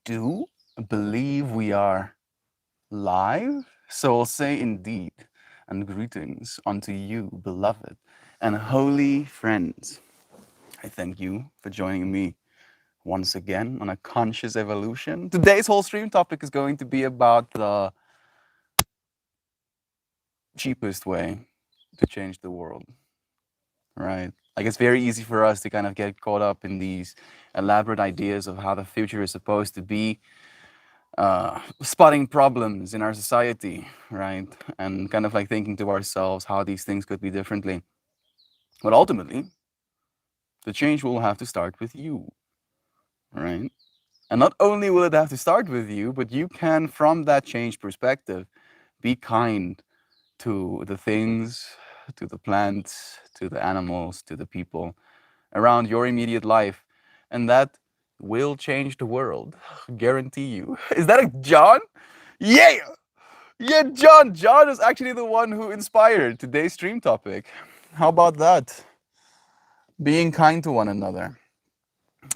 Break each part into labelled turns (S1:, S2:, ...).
S1: do believe we are live. So I'll say indeed, and greetings unto you, beloved and holy friends. I thank you for joining me once again on a conscious evolution. Today's whole stream topic is going to be about the cheapest way to change the world, right? Like it's very easy for us to kind of get caught up in these elaborate ideas of how the future is supposed to be, spotting problems in our society, right? And kind of like thinking to ourselves how these things could be differently. But ultimately, the change will have to start with you, right? And not only will it have to start with you, but you can, from that change perspective, be kind to the things, to the plants, to the animals, to the people around your immediate life. And that will change the world. Guarantee you. Is that a John? Yeah! Yeah, John. John is actually the one who inspired today's stream topic. How about that? Being kind to one another.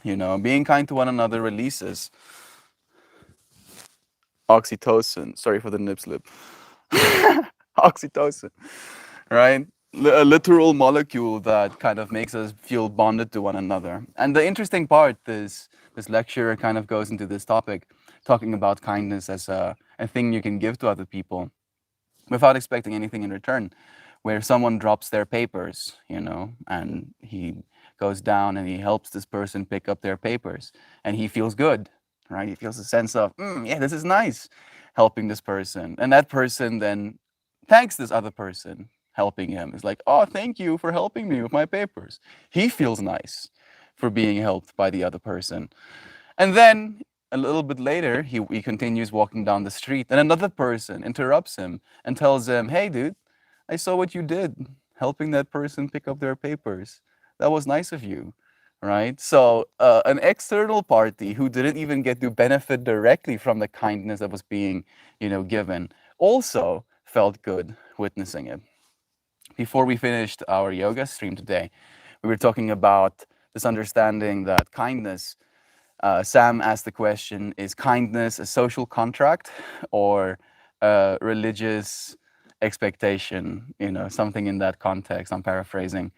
S1: Being kind to one another releases oxytocin. Sorry for the nip slip. Oxytocin, right? A literal molecule that kind of makes us feel bonded to one another. And the interesting part is this lecture kind of goes into this topic, talking about kindness as a thing you can give to other people without expecting anything in return, where someone drops their papers, and he goes down and he helps this person pick up their papers, and he feels good, right? He feels a sense of, yeah, this is nice, helping this person. And that person then thanks this other person helping him. It's like, oh, thank you for helping me with my papers. He feels nice for being helped by the other person. And then a little bit later, he continues walking down the street, and another person interrupts him and tells him, hey, dude, I saw what you did, helping that person pick up their papers. That was nice of you, right? So, an external party who didn't even get to benefit directly from the kindness that was being, given, also felt good witnessing it. Before we finished our yoga stream today, we were talking about this understanding that kindness, Sam asked the question, is kindness a social contract or a religious expectation? Something in that context, I'm paraphrasing.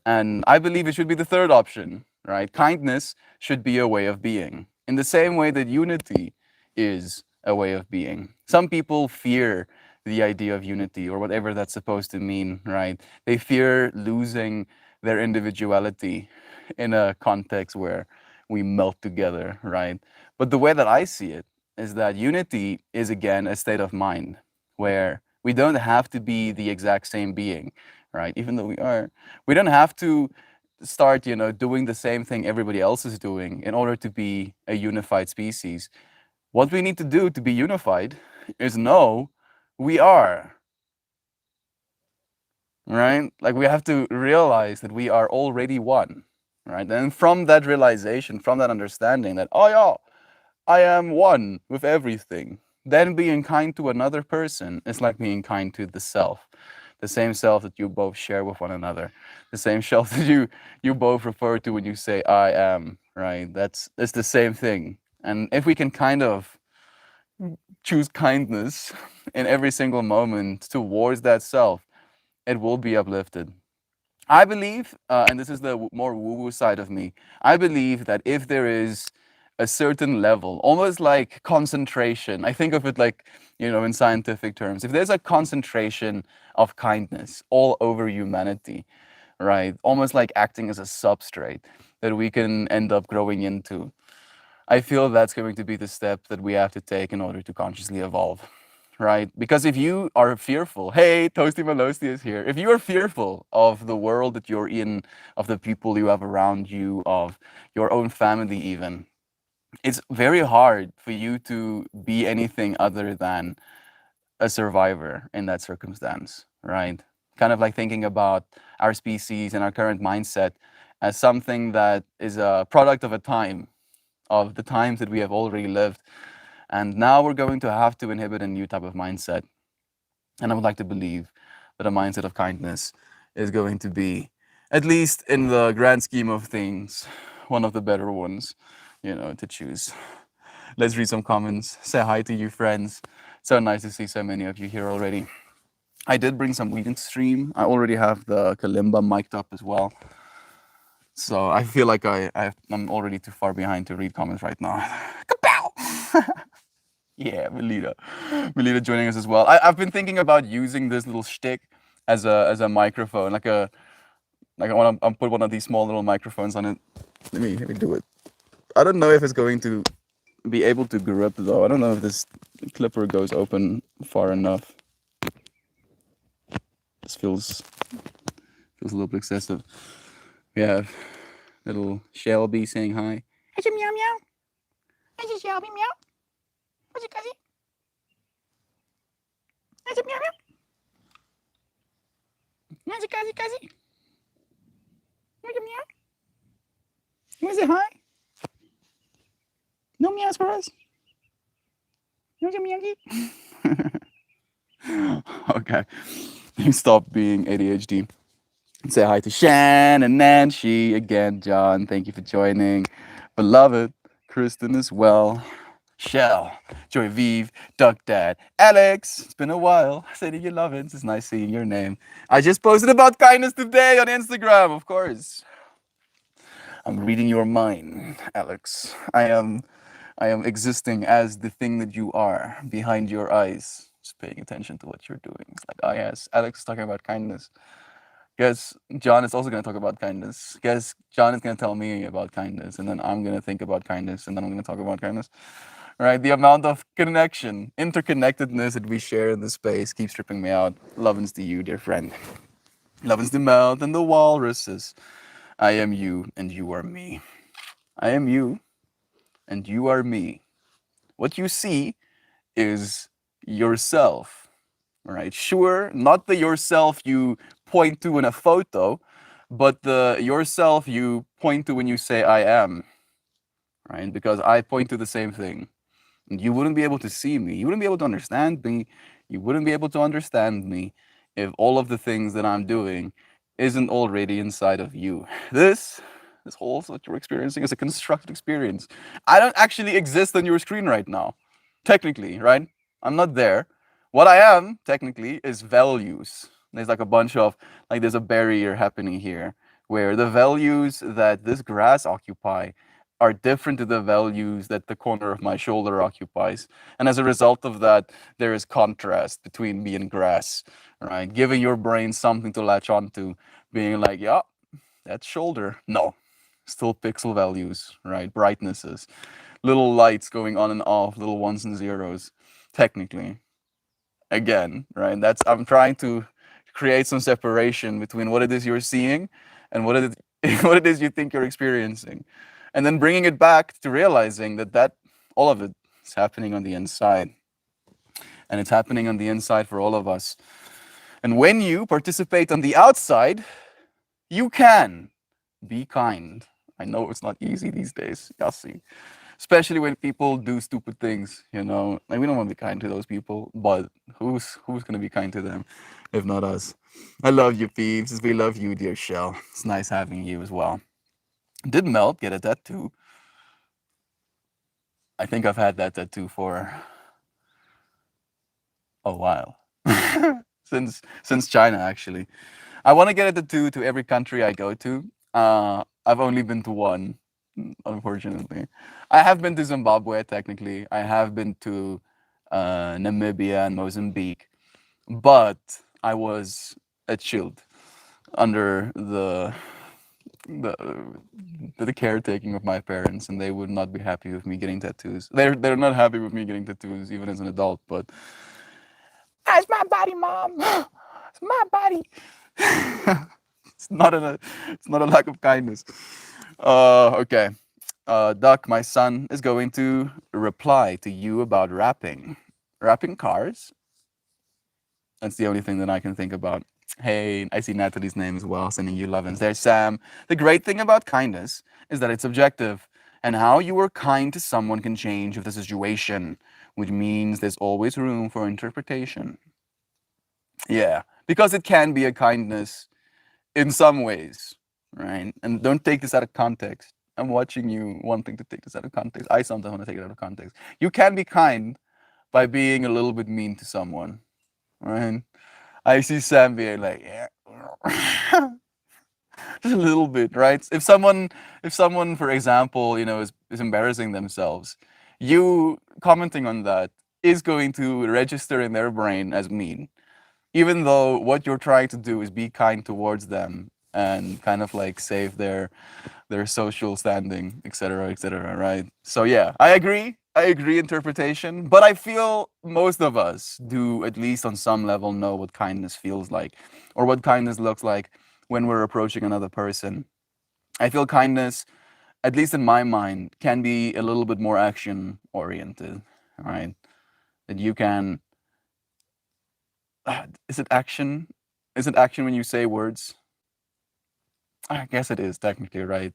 S1: And I believe it should be the third option, right? Kindness should be a way of being, in the same way that unity is a way of being. Some people fear the idea of unity or whatever that's supposed to mean, right? They fear losing their individuality in a context where we melt together, right? But the way that I see it is that unity is again a state of mind where we don't have to be the exact same being, right? Even though we are, we don't have to start, doing the same thing everybody else is doing in order to be a unified species. What we need to do to be unified is know we are, right? Like we have to realize that we are already one, right? And from that realization, from that understanding that, oh yeah, I am one with everything, then being kind to another person is like being kind to the self, the same self that you both share with one another, the same self that you both refer to when you say I am, right? It's the same thing. And if we can kind of choose kindness in every single moment towards that self, it will be uplifted. I believe, and this is the more woo-woo side of me, I believe that if there is a certain level, almost like concentration, I think of it like, in scientific terms, if there's a concentration of kindness all over humanity, right, almost like acting as a substrate that we can end up growing into, I feel that's going to be the step that we have to take in order to consciously evolve, right? Because if you are fearful, hey, Toasty Malosty is here. If you are fearful of the world that you're in, of the people you have around you, of your own family even, it's very hard for you to be anything other than a survivor in that circumstance, right? Kind of like thinking about our species and our current mindset as something that is a product of a time, of the times that we have already lived. And now we're going to have to inhibit a new type of mindset. And I would like to believe that a mindset of kindness is going to be, at least in the grand scheme of things, one of the better ones, to choose. Let's read some comments. Say hi to you, friends. So nice to see so many of you here already. I did bring some weed into stream. I already have the kalimba mic'd up as well. So I feel like I'm already too far behind to read comments right now. Kapow! Yeah, Melita. Melita joining us as well. I've been thinking about using this little shtick as a microphone, like I want to put one of these small little microphones on it. Let me do it. I don't know if it's going to be able to grip though. I don't know if this clipper goes open far enough. This feels a little bit excessive. We have little Shelby saying hi. It's a meow meow. It's a Shelby meow. What's it, Cuzzy? It's a meow meow. What's it, Cuzzy, Cuzzy? What's a meow? What's it, hi? No meows for us. What's a meow? Okay. You stop being ADHD. Say hi to Shan and Nancy again, John. Thank you for joining. Beloved, Kristen as well. Shell, Joy Vive, Duck Dad, Alex. It's been a while. Say that you love it. It's nice seeing your name. I just posted about kindness today on Instagram, of course. I'm reading your mind, Alex. I am existing as the thing that you are behind your eyes. Just paying attention to what you're doing. It's like, oh yes, Alex is talking about kindness. Guess John is also going to talk about kindness. Guess John is going to tell me about kindness, and then I'm going to think about kindness, and then I'm going to talk about kindness. Right? The amount of connection, interconnectedness that we share in this space keeps tripping me out. Lovin's to you, dear friend. Lovin's the mouth and the walruses. I am you, and you are me. I am you, and you are me. What you see is yourself, right? Sure, not the yourself you point to in a photo, but the yourself you point to when you say I am, right? Because I point to the same thing. And you wouldn't be able to see me. You wouldn't be able to understand me. You wouldn't be able to understand me if all of the things that I'm doing isn't already inside of you. This whole what you're experiencing is a constructed experience. I don't actually exist on your screen right now, technically, right? I'm not there. What I am technically is values. There's like a bunch of like there's a barrier happening here where the values that this grass occupy are different to the values that the corner of my shoulder occupies. And as a result of that, there is contrast between me and grass, right? Giving your brain something to latch onto, being like, yeah, that's shoulder. No, still pixel values, right? Brightnesses, little lights going on and off, little ones and zeros, technically. Again, right? I'm trying to create some separation between what it is you're seeing and what it is you think you're experiencing, and then bringing it back to realizing that all of it is happening on the inside, and it's happening on the inside for all of us. And when you participate on the outside, you can be kind. I know it's not easy these days, Yassi. Especially when people do stupid things, Like we don't want to be kind to those people, but who's gonna be kind to them if not us? I love you, peeps. We love you, dear Shell. It's nice having you as well. Did Melt get a tattoo? I think I've had that tattoo for a while. since China, actually. I want to get a tattoo to every country I go to. I've only been to one, unfortunately. I have been to Zimbabwe, technically. I have been to Namibia and Mozambique, but I was chilled under the the caretaking of my parents, and they would not be happy with me getting tattoos. They're not happy with me getting tattoos, even as an adult. But that's my body, mom. It's my body. It's not a lack of kindness. Okay. Duck, my son, is going to reply to you about rapping. Rapping cars? That's the only thing that I can think about. Hey, I see Natalie's name as well, sending you love. And there's Sam. The great thing about kindness is that it's subjective, and how you are kind to someone can change with the situation, which means there's always room for interpretation. Yeah, because it can be a kindness in some ways, right? And don't take this out of context. I'm watching you wanting to take this out of context. I sometimes want to take it out of context. You can be kind by being a little bit mean to someone, right? I see Sam being like, yeah, just a little bit, right? If someone, for example, is embarrassing themselves, you commenting on that is going to register in their brain as mean, even though what you're trying to do is be kind towards them and kind of like save their social standing, etc., etc., right? So yeah, I agree interpretation, but I feel most of us do, at least on some level, know what kindness feels like or what kindness looks like when we're approaching another person. I feel kindness, at least in my mind, can be a little bit more action oriented, right? That you can is it action? Is it action when you say words? I guess it is technically, right?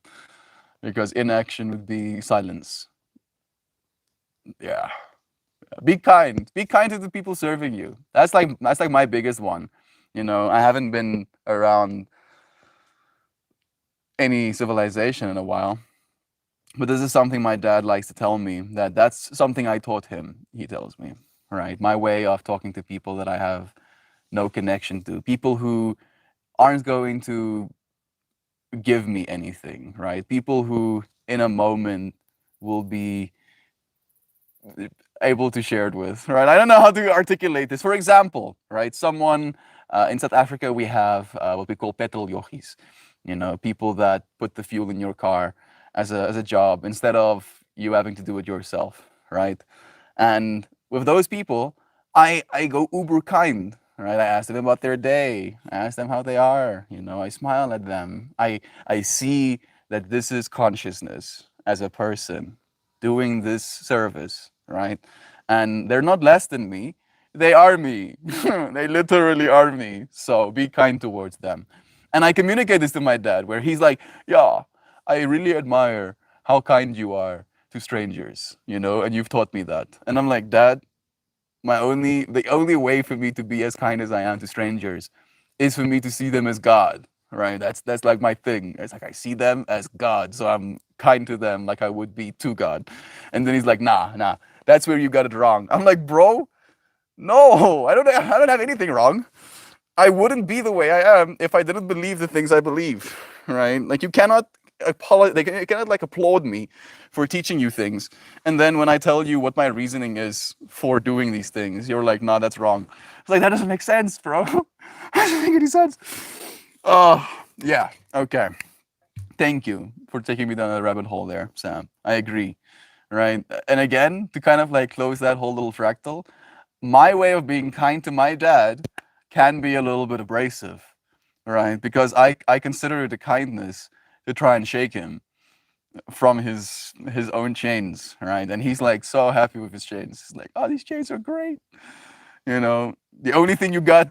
S1: Because inaction would be silence. Yeah. Be kind. Be kind to the people serving you. That's like my biggest one. I haven't been around any civilization in a while, but this is something my dad likes to tell me, that's something I taught him. He tells me, right? My way of talking to people that I have no connection to, people who aren't going to give me anything, right? People who in a moment will be able to share it with, right? I don't know how to articulate this. For example, right? Someone in South Africa, we have what we call petrol yogis, people that put the fuel in your car as a job instead of you having to do it yourself, right? And with those people, I go uber kind, right? I ask them about their day. I ask them how they are. I smile at them. I see that this is consciousness as a person doing this service, right? And they're not less than me. They are me. They literally are me. So be kind towards them. And I communicate this to my dad, where he's like, yeah, I really admire how kind you are to strangers, and you've taught me that. And I'm like, Dad, the only way for me to be as kind as I am to strangers is for me to see them as God, right? That's like my thing. It's like I see them as God, so I'm kind to them like I would be to God. And then he's like, nah, that's where you got it wrong. I'm like, bro, no, I don't have anything wrong. I wouldn't be the way I am if I didn't believe the things I believe, right? Like you cannot you cannot like applaud me for teaching you things, and then when I tell you what my reasoning is for doing these things, you're like, nah, that's wrong. It's like that doesn't make sense, bro. That doesn't make any sense. Oh, yeah. Okay. Thank you for taking me down a rabbit hole there, Sam. I agree, right? And again, to kind of like close that whole little fractal, my way of being kind to my dad can be a little bit abrasive, right? Because I consider it a kindness to try and shake him from his own chains, right? And he's like so happy with his chains. He's like, oh, these chains are great. The only thing you got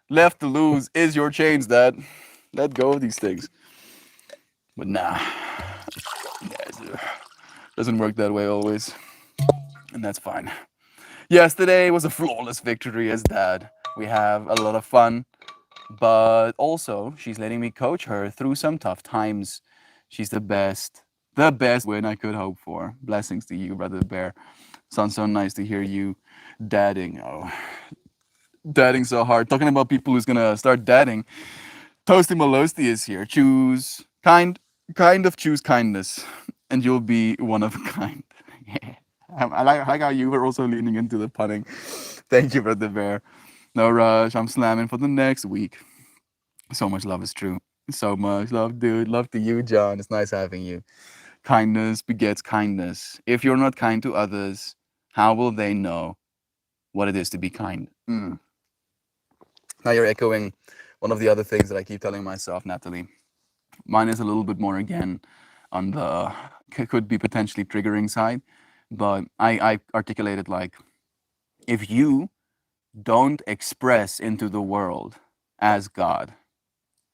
S1: left to lose is your chains, Dad. Let go of these things. But nah, it doesn't work that way always, and that's fine. Yesterday was a flawless victory as dad. We have a lot of fun, but also she's letting me coach her through some tough times. She's the best win I could hope for. Blessings to you, brother Bear. Sounds so nice to hear you dadding. Oh, dadding so hard. Talking about people who's gonna start dadding. Toasty Malosti is here. Kind of choose kindness, and you'll be one of a kind. Yeah. I like how you were also leaning into the punning. Thank you, brother Bear. No rush. I'm slamming for the next week. So much love is true. So much love, dude. Love to you, John. It's nice having you. Kindness begets kindness. If you're not kind to others, how will they know what it is to be kind? Now you're echoing one of the other things that I keep telling myself, Natalie. Mine is a little bit more again on the could be potentially triggering side, but I articulated like, if you don't express into the world as God,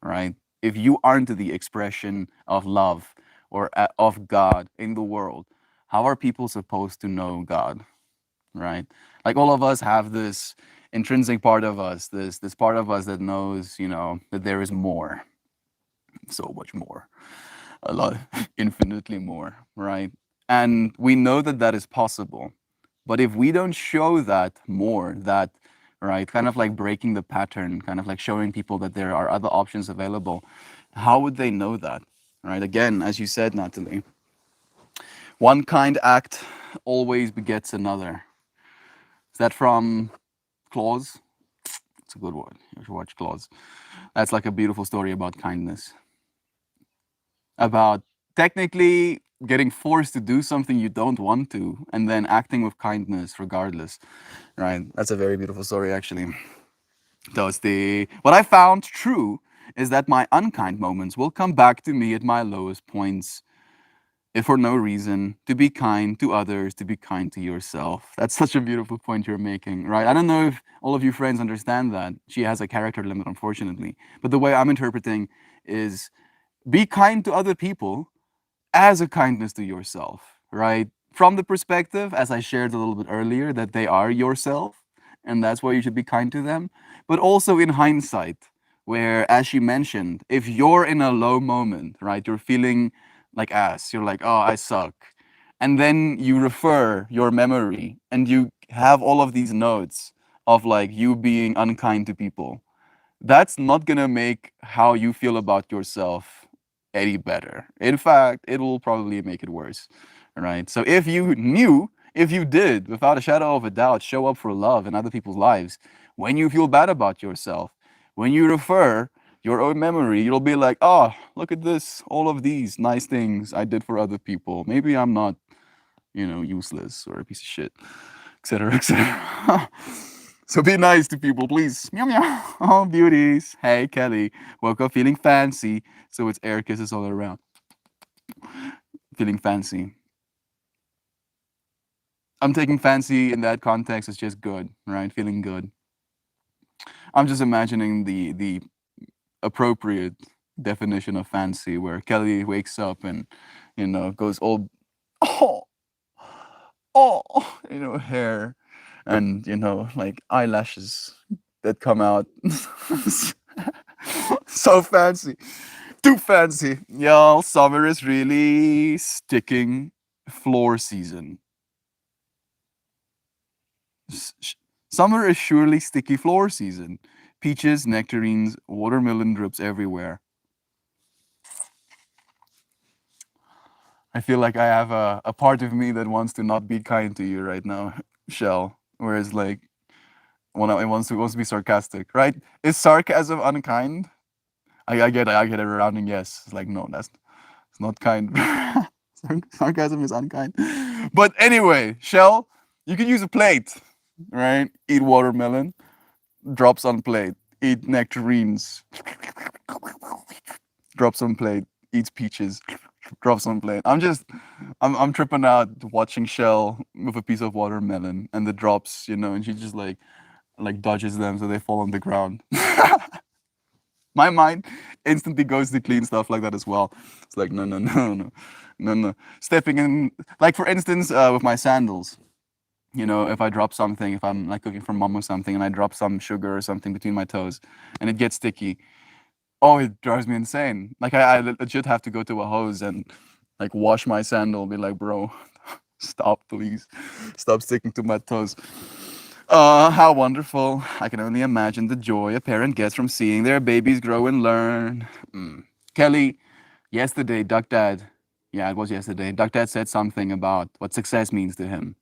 S1: right? If you aren't the expression of love or of God in the world, how are people supposed to know God, right? Like all of us have this intrinsic part of us, this part of us that knows, that there is more, so much more. a lot, infinitely more, right? And we know that that is possible. But if we don't show that more, that, right, kind of like breaking the pattern, kind of like showing people that there are other options available, how would they know that? Right? Again, as you said, Natalie, one kind act always begets another. Is that from Claus? It's a good one. You should watch Claus. That's like a beautiful story about kindness, about technically getting forced to do something you don't want to, and then acting with kindness regardless. Right? That's a very beautiful story, actually. Thus, what I found true is that my unkind moments will come back to me at my lowest points, if for no reason, to be kind to others, to be kind to yourself. That's such a beautiful point you're making, right? I don't know if all of you friends understand that. She has a character limit, unfortunately. But the way I'm interpreting is be kind to other people as a kindness to yourself, right? From the perspective, as I shared a little bit earlier, that they are yourself, and that's why you should be kind to them. But also in hindsight, where, as she mentioned, if you're in a low moment, right, you're feeling like ass, you're like, oh, I suck. And then you refer your memory and you have all of these notes of like you being unkind to people, that's not gonna make how you feel about yourself any better. In fact, it will probably make it worse. Right? So if you knew, if you did, without a shadow of a doubt, show up for love in other people's lives, when you feel bad about yourself, when you refer your own memory, you'll be like, oh, look at this, all of these nice things I did for other people. Maybe I'm not, useless or a piece of shit, etc., etc. So be nice to people, please. Meow meow. Oh, beauties. Hey, Kelly. Woke up feeling fancy, so it's air kisses all around. Feeling fancy. I'm taking fancy in that context. It's just good, right? Feeling good. I'm just imagining the appropriate definition of fancy, where Kelly wakes up and goes all oh oh hair and like eyelashes that come out. So fancy. Too fancy. Y'all, summer is really sticking floor season. Summer is surely sticky floor season. Peaches, nectarines, watermelon drips everywhere. I feel like I have a part of me that wants to not be kind to you right now, Shell. Whereas like it wants to be sarcastic, right? Is sarcasm unkind? I get a rounding yes. It's like no, that's it's not kind. Sarcasm is unkind. But anyway, Shell, you can use a plate, right? Eat watermelon, drops on plate. Eat nectarines, drops on plate. Eats peaches, drops on plate. I'm tripping out watching Shell with a piece of watermelon and the drops, and she just like dodges them so they fall on the ground. My mind instantly goes to clean stuff like that as well. It's like no, no, no, no, no, no. Stepping in, like for instance, with my sandals. If I drop something, if I'm like cooking for mom or something, and I drop some sugar or something between my toes, and it gets sticky, oh, it drives me insane. Like I legit have to go to a hose and like wash my sandal. Be like, bro, stop, please, stop sticking to my toes. How wonderful. I can only imagine the joy a parent gets from seeing their babies grow and learn. Kelly, yesterday, Duck Dad, yeah, it was yesterday, Duck Dad said something about what success means to him.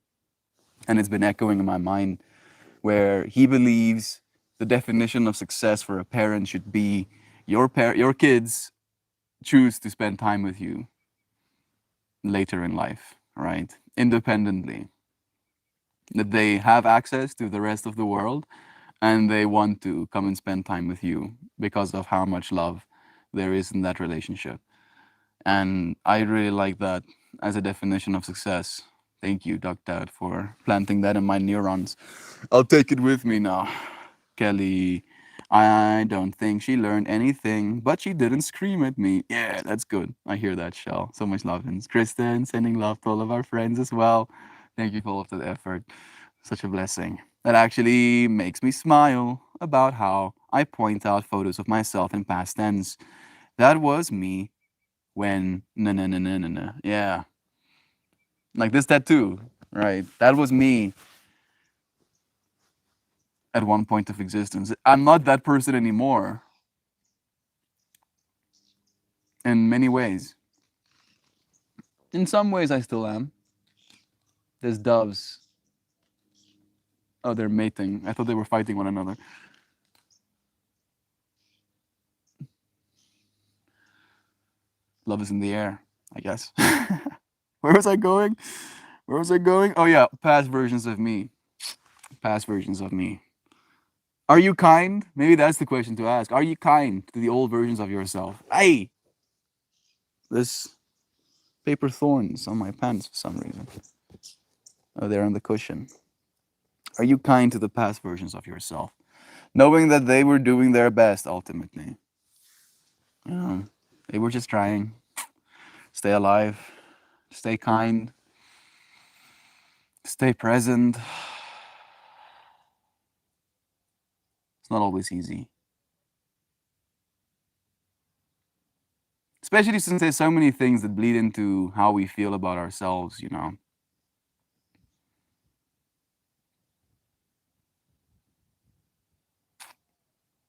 S1: And it's been echoing in my mind, where he believes the definition of success for a parent should be your kids choose to spend time with you later in life, right? Independently. That they have access to the rest of the world and they want to come and spend time with you because of how much love there is in that relationship. And I really like that as a definition of success. Thank you, Doc Dad, for planting that in my neurons. I'll take it with me now. Kelly, I don't think she learned anything, but she didn't scream at me. Yeah, that's good. I hear that, Shell. So much love. And Kristen, sending love to all of our friends as well. Thank you for all of that effort. Such a blessing. That actually makes me smile about how I point out photos of myself in past tense. That was me when no no no no no no. Yeah. Like this tattoo, right? That was me at one point of existence. I'm not that person anymore in many ways. In some ways, I still am. There's doves. Oh, they're mating. I thought they were fighting one another. Love is in the air, I guess. Where was I going? Where was I going? Oh, yeah, past versions of me. Past versions of me. Are you kind? Maybe that's the question to ask. Are you kind to the old versions of yourself? Hey, this paper thorns on my pants for some reason. Oh, they're on the cushion. Are you kind to the past versions of yourself? Knowing that they were doing their best ultimately. You know, they were just trying. Stay alive, stay kind, stay present. It's not always easy. Especially since there's so many things that bleed into how we feel about ourselves, you know.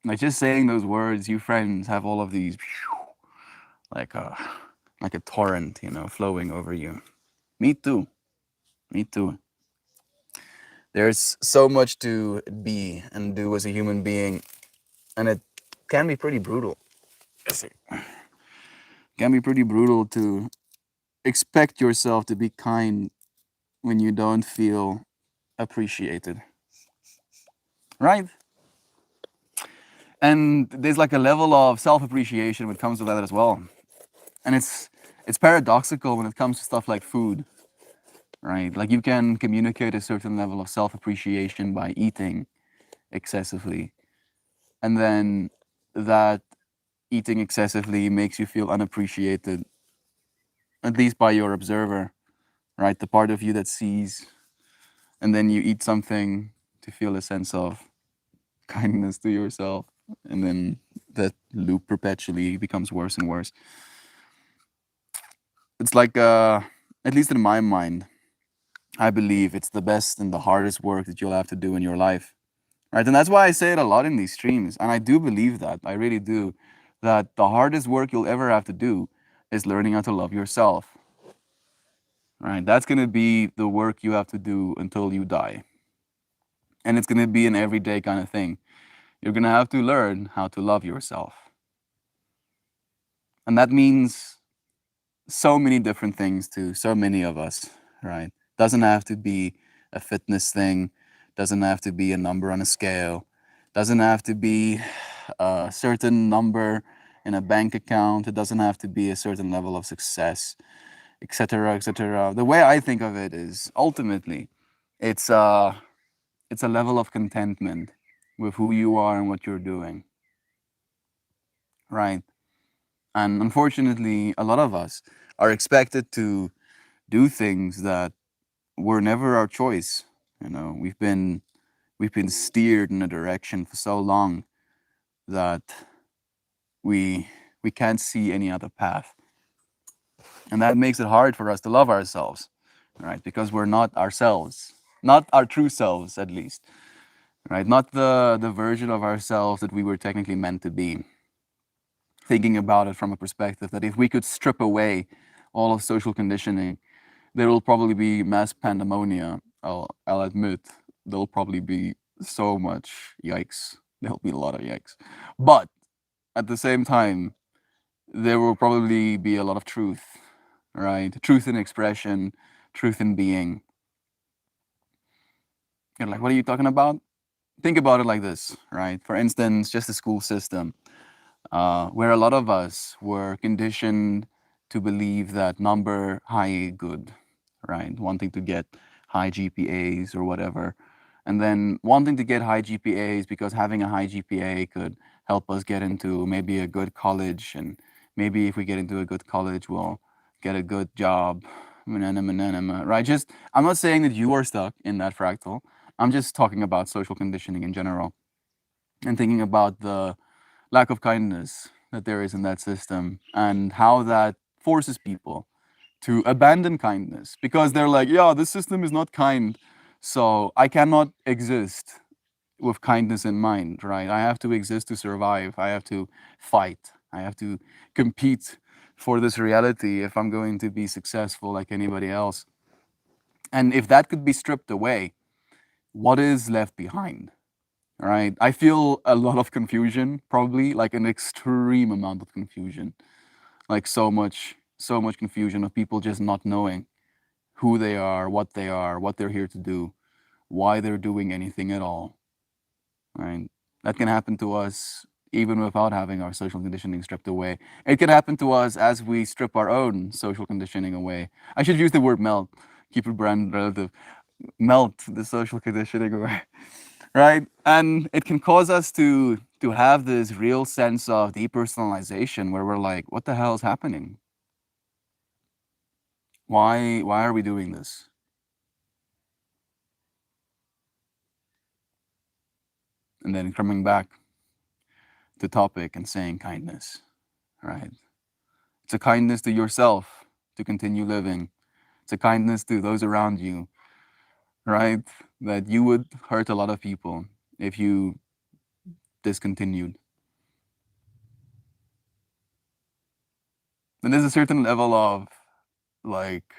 S1: Like just saying those words, you friends have all of these like a torrent, you know, flowing over you. Me too. Me too. There's so much to be and do as a human being, and it can be pretty brutal. Yes, it can be pretty brutal to expect yourself to be kind when you don't feel appreciated, right? And there's like a level of self-appreciation when it comes to that as well, and it's paradoxical when it comes to stuff like food, right? Like you can communicate a certain level of self-appreciation by eating excessively, and then that eating excessively makes you feel unappreciated, at least by your observer, right? The part of you that sees, and then you eat something to feel a sense of kindness to yourself, and then that loop perpetually becomes worse and worse. It's like, at least in my mind, I believe it's the best and the hardest work that you'll have to do in your life, right? And that's why I say it a lot in these streams, and I do believe that, I really do, that the hardest work you'll ever have to do is learning how to love yourself, right? That's going to be the work you have to do until you die, and it's going to be an everyday kind of thing. You're going to have to learn how to love yourself, and that means so many different things to so many of us, right? Doesn't have to be a fitness thing, doesn't have to be a number on a scale, doesn't have to be a certain number in a bank account, it doesn't have to be a certain level of success, etc., etc. The way I think of it is ultimately it's it's a level of contentment with who you are and what you're doing, right? And unfortunately, a lot of us are expected to do things that were never our choice. You know, we've been steered in a direction for so long that we we can't see any other path. And that makes it hard for us to love ourselves, right? Because we're not ourselves, not our true selves at least, right? Not the version of ourselves that we were technically meant to be. Thinking about it from a perspective that if we could strip away all of social conditioning, there will probably be mass pandemonia. I'll admit there'll probably be so much yikes. There'll be a lot of yikes. But at the same time, there will probably be a lot of truth, right? Truth in expression, truth in being. You're like, what are you talking about? Think about it like this, right? For instance, just the school system, where a lot of us were conditioned to believe that number high good, right? Wanting to get high GPAs or whatever. And then wanting to get high GPAs because having a high GPA could help us get into maybe a good college. And maybe if we get into a good college, we'll get a good job. Right? Just, I'm not saying that you are stuck in that fractal. I'm just talking about social conditioning in general and thinking about the lack of kindness that there is in that system and how that forces people to abandon kindness because they're like, yeah, this system is not kind, so I cannot exist with kindness in mind, right? I have to exist to survive. I have to fight. I have to compete for this reality if I'm going to be successful like anybody else. And if that could be stripped away, what is left behind? Right? I feel a lot of confusion, probably like an extreme amount of confusion. Like so much confusion of people just not knowing who they are, what they're here to do, why they're doing anything at all. Right? That can happen to us even without having our social conditioning stripped away. It can happen to us as we strip our own social conditioning away. I should use the word melt, keep it brand relative. Melt the social conditioning away. Right? And it can cause us to have this real sense of depersonalization where we're like, what the hell is happening? Why are we doing this? And then coming back to topic and saying kindness, right? It's a kindness to yourself to continue living. It's a kindness to those around you, right? That you would hurt a lot of people if you discontinued. And there's a certain level of like,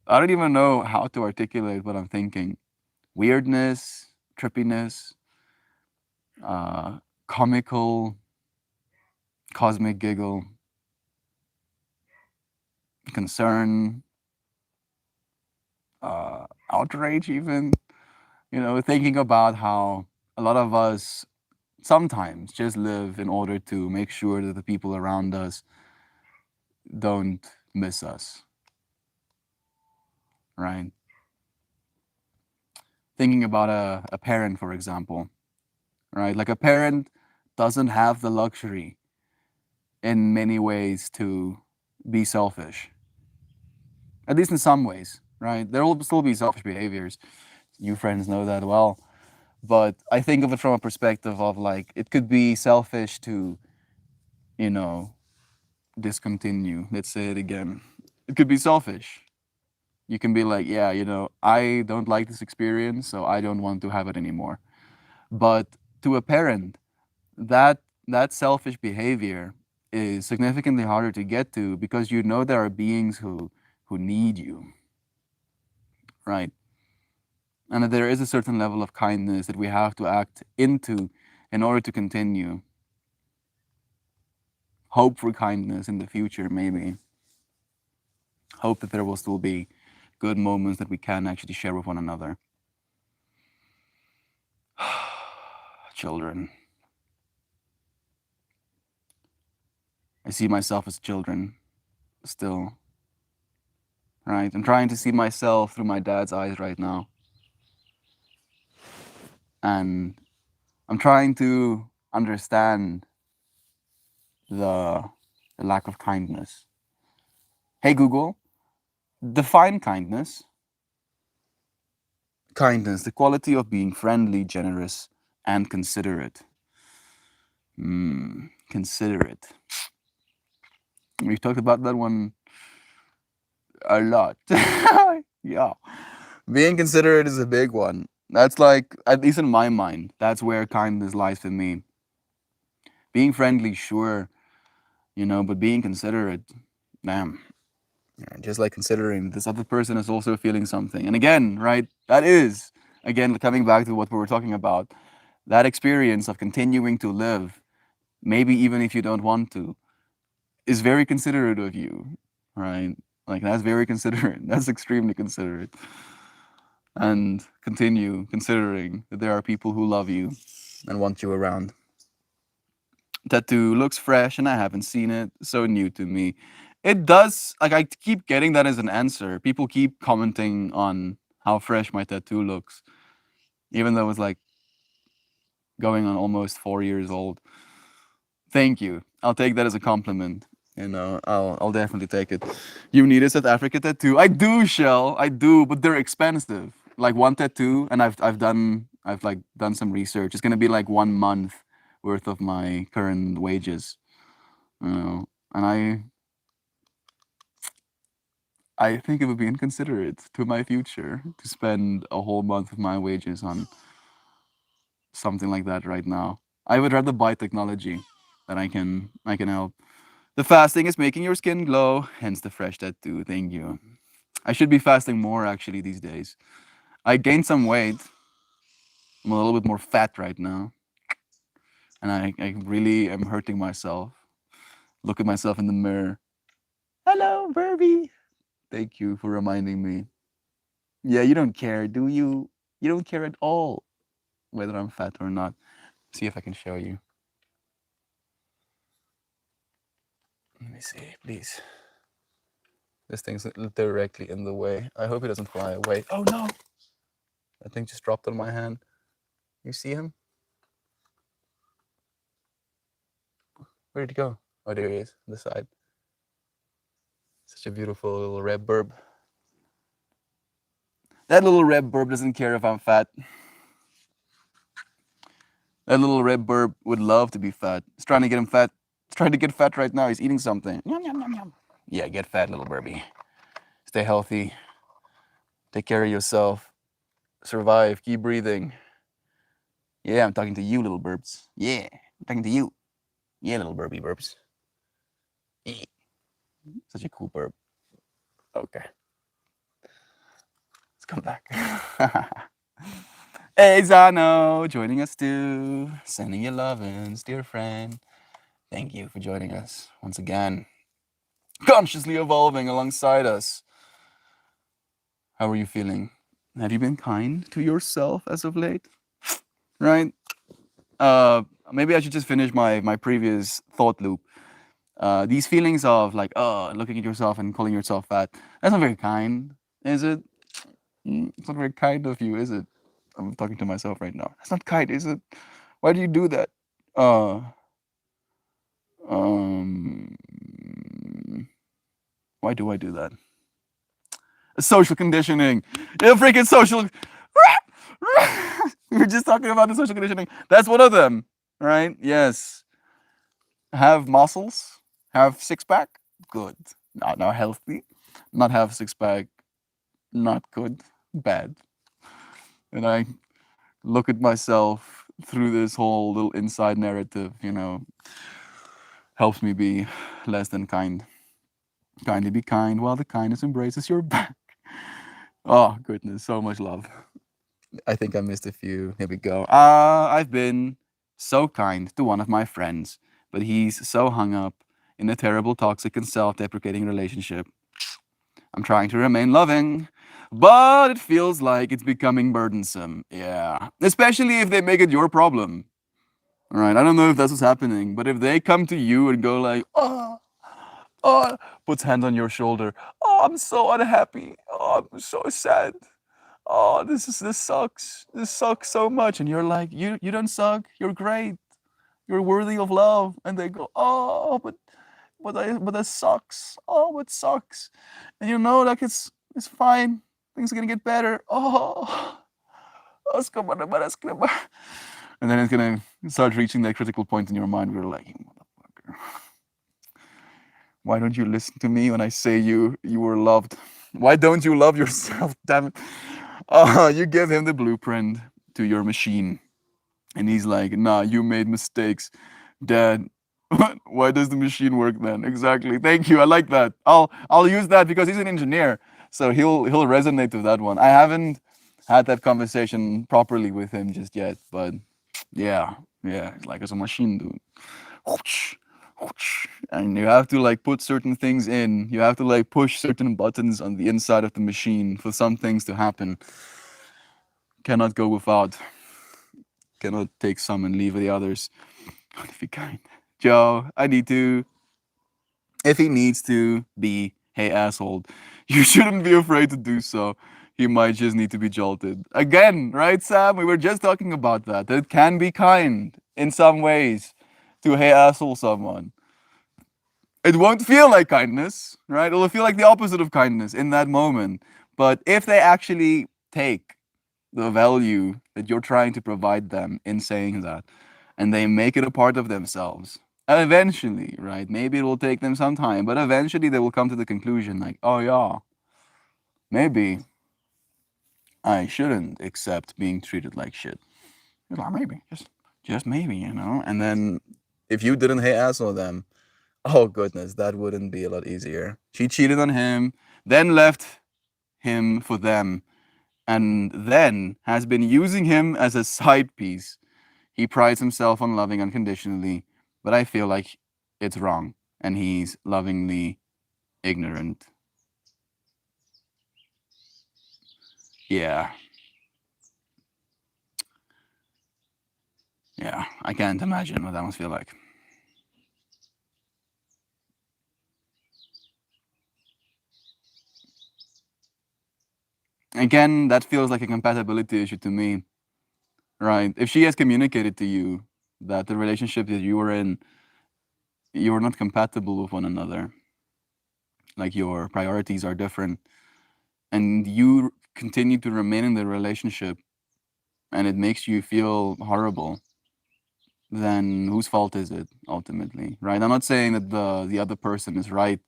S1: I don't even know how to articulate what I'm thinking. Weirdness, trippiness, uh, comical, cosmic giggle, concern, outrage, even. You know, thinking about how a lot of us sometimes just live in order to make sure that the people around us don't miss us, right? Thinking about a parent, for example, right? Like a parent doesn't have the luxury in many ways to be selfish, at least in some ways, right? There will still be selfish behaviors. You friends know that well. But I think of it from a perspective of like, it could be selfish to, you know, discontinue. Let's say it again. It could be selfish. You can be like, yeah, you know, I don't like this experience, so I don't want to have it anymore. But to a parent, that that selfish behavior is significantly harder to get to because you know there are beings who need you, right? And that there is a certain level of kindness that we have to act into in order to continue. Hope for kindness in the future, maybe. Hope that there will still be good moments that we can actually share with one another. Children. I see myself as children still, right? I'm trying to see myself through my dad's eyes right now. And I'm trying to understand the, the lack of kindness. Hey, Google, define kindness. Kindness, the quality of being friendly, generous, and considerate. Considerate. We've talked about that one a lot. Yeah. Being considerate is a big one. That's like, at least in my mind, that's where kindness lies for me. Being friendly, sure, you know, but being considerate, damn. Yeah, just like considering this other person is also feeling something. And again, right, that is, again, coming back to what we were talking about, that experience of continuing to live, maybe even if you don't want to, is very considerate of you, right? Like that's very considerate. That's extremely considerate. And continue considering that there are people who love you and want you around. Tattoo looks fresh and I haven't seen it. So new to me. It does, like, I keep getting that as an answer. People keep commenting on how fresh my tattoo looks, even though it's like going on almost 4 years old. Thank you. I'll take that as a compliment. You know, I'll definitely take it. You need a South Africa tattoo? I do, Shell. I do, but they're expensive. Like one tattoo, and I've like done some research. It's gonna be like 1 month worth of my current wages. You know, And I think it would be inconsiderate to my future to spend a whole month of my wages on something like that right now. I would rather buy technology that I can help. The fasting is making your skin glow, hence the fresh tattoo. Thank you. I should be fasting more actually these days. I gained some weight. I'm a little bit more fat right now, and I really am hurting myself. Look at myself in the mirror. Hello, Burby. Thank you for reminding me. Yeah, you don't care, do you? You don't care at all whether I'm fat or not. See if I can show you. Let me see, please. This thing's directly in the way. I hope it doesn't fly away. Oh no! That thing just dropped on my hand. You see him? Where did he go? Oh, there he is, on the side. Such a beautiful little red burb. That little red burb doesn't care if I'm fat. That little red burb would love to be fat. He's trying to get him fat. He's trying to get fat right now. He's eating something. Yum, yum, yum, yum. Yeah, get fat, little burby. Stay healthy. Take care of yourself. Survive. Keep breathing. Yeah, I'm talking to you, little burbs. Yeah, I'm talking to you. Yeah, little burby burbs. Yeah. Such a cool burb. Okay, let's come back. Hey, Zano, joining us too. Sending you lovins, dear friend. Thank you for joining us once again. Consciously evolving alongside us. How are you feeling? Have you been kind to yourself as of late? Right? Maybe I should just finish my previous thought loop. These feelings of like, oh, looking at yourself and calling yourself fat, that's not very kind, is it? It's not very kind of you, is it? I'm talking to myself right now. That's not kind, is it? Why do you do that? Uh, um, why do I do that? Social conditioning. Yeah, freaking social. We were just talking about the social conditioning. That's one of them, right? Yes. Have muscles. Have six pack. Good. Not healthy. Not have six pack. Not good. Bad. And I look at myself through this whole little inside narrative. Helps me be less than kind. Kindly be kind while the kindness embraces your back. Oh goodness, so much love. I think I missed a few. Here we go. I've been so kind to one of my friends, but he's so hung up in a terrible, toxic, and self deprecating relationship. I'm trying to remain loving, but it feels like it's becoming burdensome. Yeah. Especially if they make it your problem. All right. I don't know if that's what's happening, but if they come to you and go like, oh, puts hand on your shoulder. Oh, I'm so unhappy. Oh, I'm so sad. Oh, this sucks. This sucks so much. And you're like, you don't suck. You're great. You're worthy of love. And they go, oh, but that sucks. Oh, it sucks. And like it's fine. Things are gonna get better. Oh, and then it's gonna start reaching that critical point in your mind where you're like, you motherfucker. Why don't you listen to me when I say you were loved? Why don't you love yourself? Damn it. You give him the blueprint to your machine. And he's like, nah, you made mistakes. Dad, why does the machine work then? Exactly. Thank you. I like that. I'll use that because he's an engineer. So he'll resonate with that one. I haven't had that conversation properly with him just yet, but yeah. Yeah. It's like it's a machine, dude. Whoosh, whoosh. And you have to like put certain things in. You have to like push certain buttons on the inside of the machine for some things to happen. Cannot go without. Cannot take some and leave the others. If be kind. Joe, I need to. If he needs to be, hey asshole, you shouldn't be afraid to do so. He might just need to be jolted. Again, right, Sam? We were just talking about that. That it can be kind in some ways to hey asshole someone. It won't feel like kindness, right? It'll feel like the opposite of kindness in that moment. But if they actually take the value that you're trying to provide them in saying that, and they make it a part of themselves, Eventually, right? Maybe it will take them some time, but eventually they will come to the conclusion like, oh yeah, maybe I shouldn't accept being treated like shit. It's like maybe, just maybe, you know. And then if you didn't hate asshole them, oh goodness, that wouldn't be a lot easier. She cheated on him, then left him for them, and then has been using him as a side piece. He prides himself on loving unconditionally, but I feel like it's wrong, and he's lovingly ignorant. Yeah, yeah, I can't imagine what that must feel like. Again, that feels like a compatibility issue to me, right? If she has communicated to you that the relationship that you were in, you were not compatible with one another, like your priorities are different, and you continue to remain in the relationship and it makes you feel horrible, then whose fault is it ultimately, right? I'm not saying that the other person is right,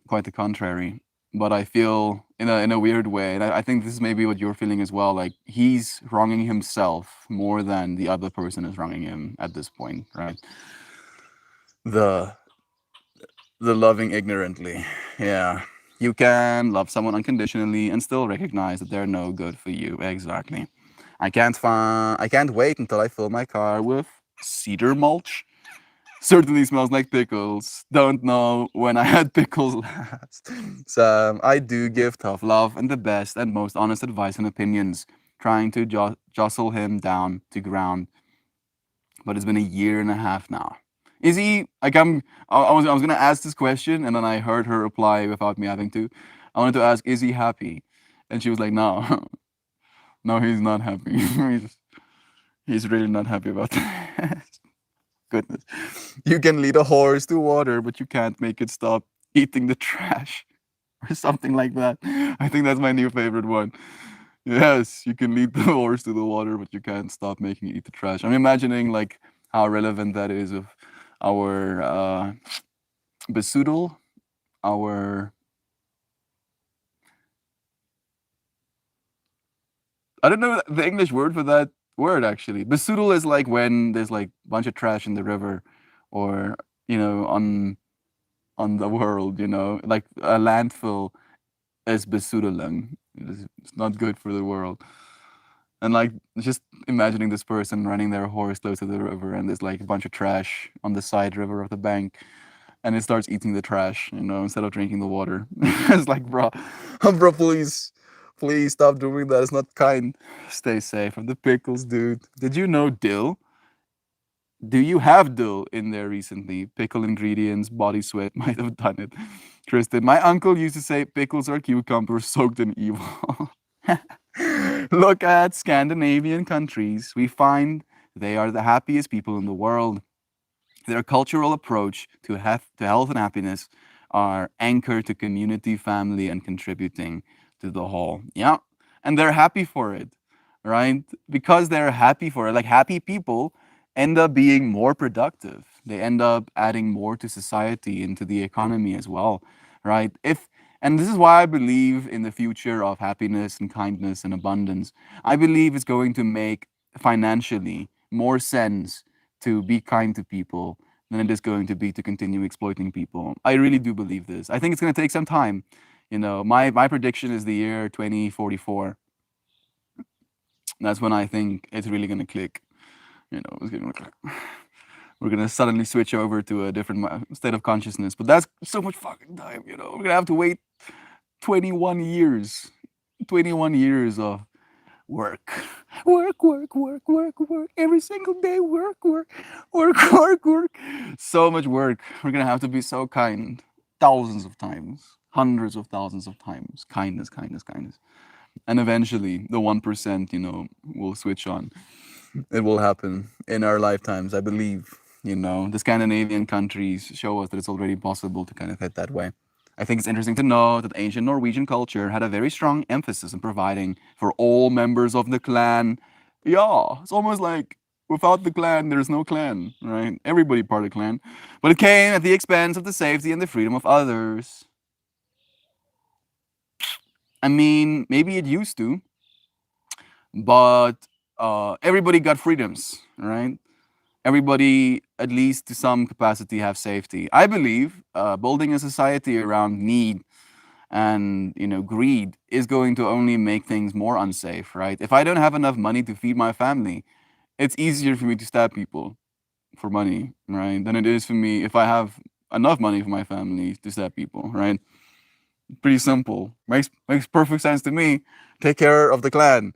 S1: quite the contrary. But I feel in a weird way, and I think this is maybe what you're feeling as well. Like he's wronging himself more than the other person is wronging him at this point, right? The the loving ignorantly, yeah. You can love someone unconditionally and still recognize that they're no good for you. Exactly. I can't wait until I fill my car with cedar mulch. Certainly smells like pickles. Don't know when I had pickles last. So I do give tough love and the best and most honest advice and opinions, trying to jostle him down to ground. But it's been a year and a half now. Is he like I was gonna ask this question and then I heard her reply without me having to. I wanted to ask, is he happy? And she was like, no, no, he's not happy. He's really not happy about that. Goodness. You can lead a horse to water, but you can't make it stop eating the trash or something like that. I think that's my new favorite one. Yes, you can lead the horse to the water, but you can't stop making it eat the trash. I'm imagining like how relevant that is of our besoodle, our I don't know the English word for that word actually. Besoodle is like when there's like a bunch of trash in the river or you know on the world, you know, like a landfill is besoedeling. It's not good for the world. And like just imagining this person running their horse close to the river and there's like a bunch of trash on the side river of the bank and it starts eating the trash, you know, instead of drinking the water. It's like, bro, please stop doing that. It's not kind. Stay safe from the pickles, dude. Did you know dill? Do you have dill in there recently? Pickle ingredients, body sweat might have done it. Tristan, my uncle used to say pickles are cucumbers soaked in evil. Look at Scandinavian countries. We find they are the happiest people in the world. Their cultural approach to health and happiness are anchored to community, family, and contributing to the whole. Yeah. And they're happy for it, right? Because they're happy for it. Like happy people end up being more productive. They end up adding more to society and to the economy as well, right? If and this is why I believe in the future of happiness and kindness and abundance. I believe it's going to make financially more sense to be kind to people than it is going to be to continue exploiting people. I really do believe this. I think it's going to take some time. You know, my prediction is the year 2044. That's when I think it's really going to click. You know, it's gonna we're gonna suddenly switch over to a different state of consciousness. But that's so much fucking time. You know, we're gonna have to wait 21 years, 21 years of work, work every single day. Work. So much work. We're gonna have to be so kind, thousands of times, hundreds of thousands of times. Kindness, and eventually the 1%, you know, will switch on. It will happen in our lifetimes, I believe. You know, the Scandinavian countries show us that it's already possible to kind of hit that way. I think it's interesting to know that ancient Norwegian culture had a very strong emphasis on providing for all members of the clan. Yeah, it's almost like Without the clan, there's no clan, right? Everybody part of the clan. But it came at the expense of the safety and the freedom of others. I mean, maybe it used to, but everybody got freedoms, right? Everybody, at least to some capacity, have safety. I believe building a society around need and greed is going to only make things more unsafe, right? If I don't have enough money to feed my family, it's easier for me to stab people for money, right? Than it is for me if I have enough money for my family to stab people, right? Pretty simple. Makes perfect sense to me. Take care of the clan.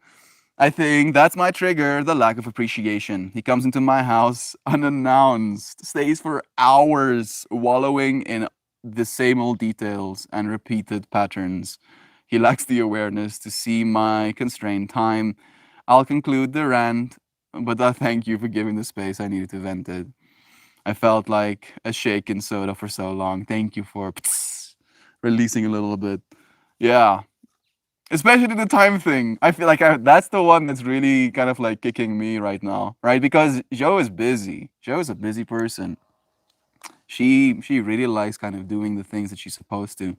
S1: I think that's my trigger, the lack of appreciation. He comes into my house unannounced, stays for hours, wallowing in the same old details and repeated patterns. He lacks the awareness to see my constrained time. I'll conclude the rant, but I thank you for giving the space I needed to vent it. I felt like a shaken soda for so long. Thank you for releasing a little bit. Yeah, especially the time thing. I feel like that's the one that's really kind of like kicking me right now, right? Because Joe is busy. Joe is a busy person. She really likes kind of doing the things that she's supposed to,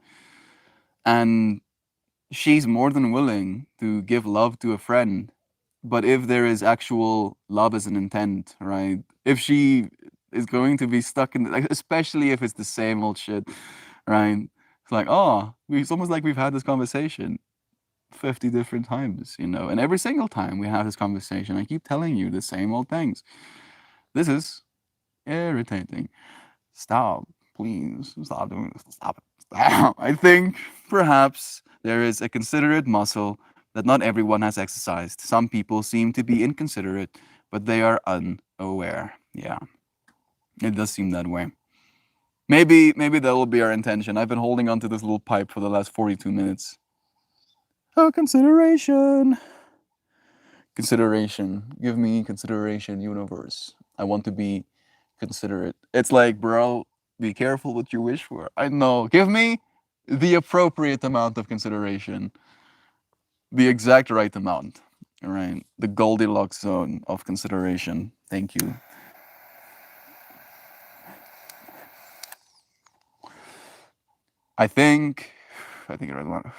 S1: and she's more than willing to give love to a friend. But if there is actual love as an intent, right? If she is going to be stuck in, like, especially if it's the same old shit, right? It's like, oh, it's almost like we've had this conversation 50 different times, and every single time we have this conversation, I keep telling you the same old things. This is irritating. Stop, please. Stop doing this. Stop it. Stop. I think perhaps there is a considerate muscle that not everyone has exercised. Some people seem to be inconsiderate, but they are unaware. Yeah, it does seem that way. Maybe that will be our intention. I've been holding onto this little pipe for the last 42 minutes. Oh, consideration. Consideration. Give me consideration, universe. I want to be considerate. It's like, bro, be careful what you wish for. I know. Give me the appropriate amount of consideration, the exact right amount. All right. The Goldilocks zone of consideration. Thank you. I think, I think I read one.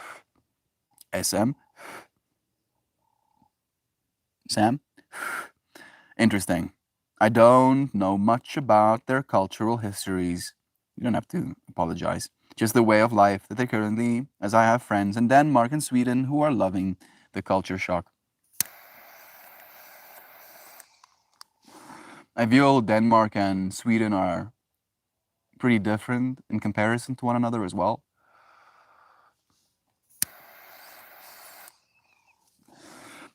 S1: SM? Sam? Interesting. I don't know much about their cultural histories. You don't have to apologize. Just the way of life that they currently, as I have friends in Denmark and Sweden who are loving the culture shock. I feel Denmark and Sweden are pretty different in comparison to one another as well.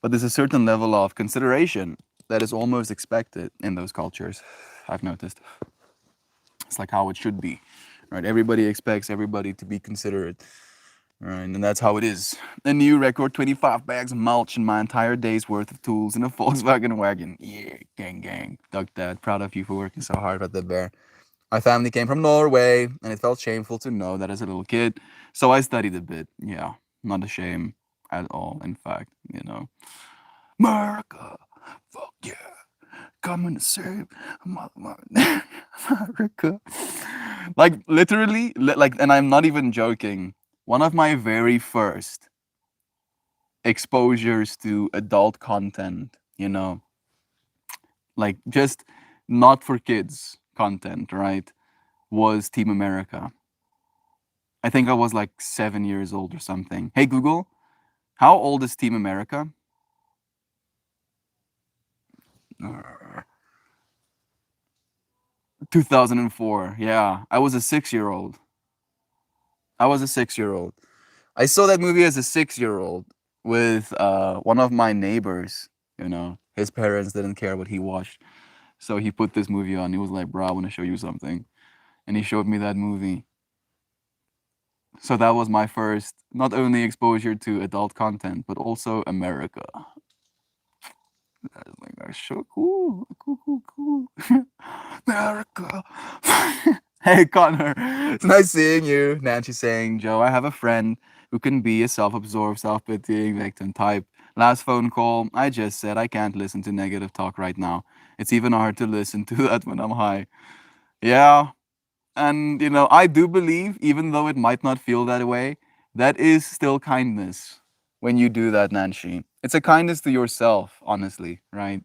S1: But there's a certain level of consideration that is almost expected in those cultures, I've noticed. It's like how it should be, right? Everybody expects everybody to be considerate, right? And that's how it is. A new record, 25 bags of mulch and my entire day's worth of tools in a Volkswagen wagon. Yeah, gang, gang. Doug Dad, proud of you for working so hard at the bear. My family came from Norway, and it felt shameful to know that as a little kid. So I studied a bit. Yeah, not a shame at all, in fact, America, fuck yeah, coming to save America. Like, literally, like, and I'm not even joking. One of my very first exposures to adult content, like just not for kids content, right, was Team America. I think I was like 7 years old or something. Hey, Google, how old is Team America? 2004. Yeah, I was a 6 year old. I was a 6 year old. I saw that movie as a 6 year old with one of my neighbors. His parents didn't care what he watched. So he put this movie on. He was like, bro, I want to show you something. And he showed me that movie. So that was my first, not only exposure to adult content, but also America. I was like, that's so cool. Cool, cool, cool. America. Hey, Connor. It's nice seeing you. Nancy saying, Joe, I have a friend who can be a self absorbed, self pitying victim type. Last phone call, I just said I can't listen to negative talk right now. It's even hard to listen to that when I'm high. Yeah. And, I do believe, even though it might not feel that way, that is still kindness when you do that, Nanshi. It's a kindness to yourself, honestly, right?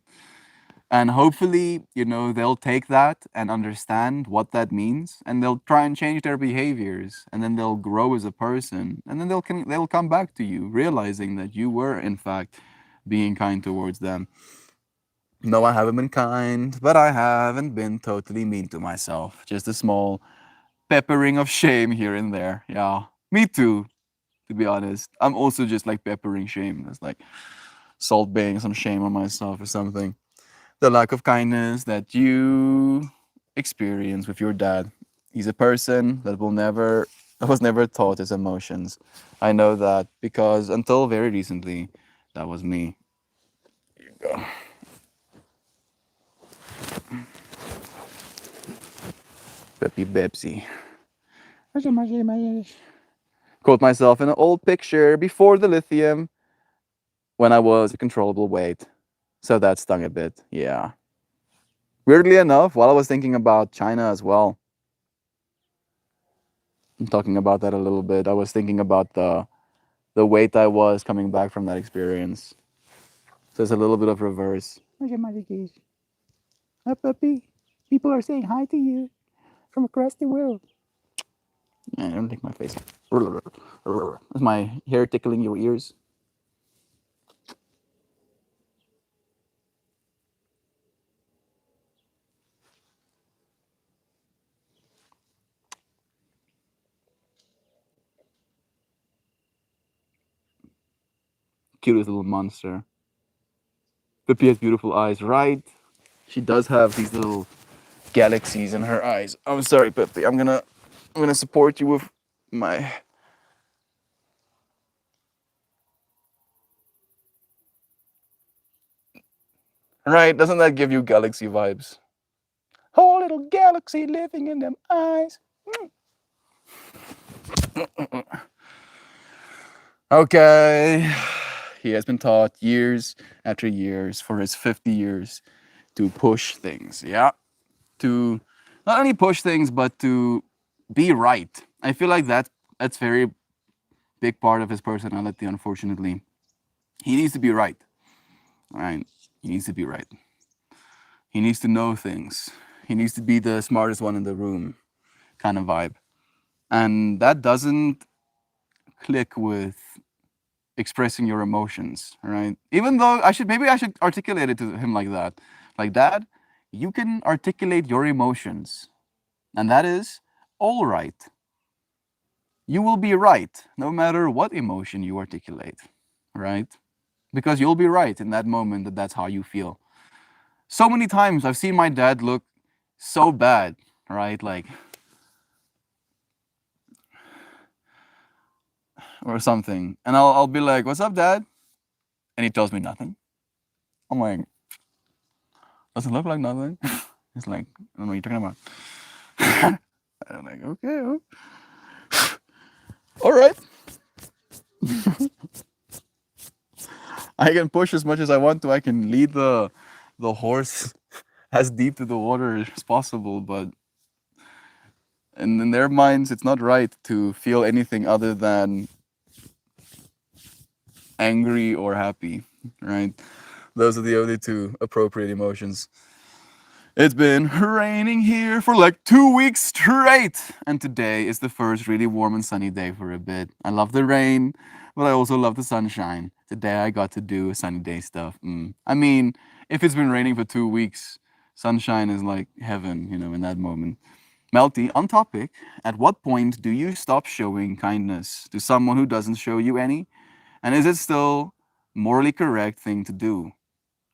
S1: And hopefully, they'll take that and understand what that means, and they'll try and change their behaviors, and then they'll grow as a person, and then they'll come back to you, realizing that you were, in fact, being kind towards them. No, I haven't been kind, but I haven't been totally mean to myself. Just a small peppering of shame here and there. Yeah, me too. To be honest, I'm also just like peppering shame. It's like salt baying some shame on myself or something. The lack of kindness that you experience with your dad. He's a person that was never taught his emotions. I know that because until very recently, that was me. Here you go. Peppy Bepsy. Quote myself in an old picture before the lithium when I was a controllable weight. So that stung a bit. Yeah. Weirdly enough, while I was thinking about China as well, I'm talking about that a little bit. I was thinking about the weight I was coming back from that experience. So it's a little bit of reverse. Hi, puppy. People are saying hi to you from across the world. Yeah, don't lick my face. Is my hair tickling your ears? Cutest little monster. Pippi has beautiful eyes, right? She does have these little galaxies in her eyes. I'm sorry, Pippi. I'm gonna support you with my. Right? Doesn't that give you galaxy vibes? Whole little galaxy living in them eyes. Okay. He has been taught years after years for his 50 years to push things. Yeah. To not only push things, but to be right. I feel like that's very big part of his personality, unfortunately. He needs to be right. All right. He needs to be right. He needs to know things. He needs to be the smartest one in the room kind of vibe. And that doesn't click with expressing your emotions, right? Even though I should articulate it to him like that. Like, Dad, you can articulate your emotions, and that is all right. You will be right no matter what emotion you articulate, right? Because you'll be right in that moment that that's how you feel. So many times I've seen my dad look so bad, right? Like, or something. And I'll be like, "What's up, Dad?" And he tells me nothing. I'm like, "Doesn't look like nothing." He's like, "I don't know what you're talking about." I'm like, "Okay, all right. I can push as much as I want to. I can lead the horse as deep to the water as possible, but in their minds, it's not right to feel anything other than angry or happy, right? Those are the only two appropriate emotions. It's been raining here for like 2 weeks straight, and today is the first really warm and sunny day for a bit. I love the rain, but I also love the sunshine. Today I got to do sunny day stuff. I mean, if it's been raining for 2 weeks, sunshine is like heaven, in that moment. Melty, on topic, at what point do you stop showing kindness to someone who doesn't show you any? And is it still morally correct thing to do?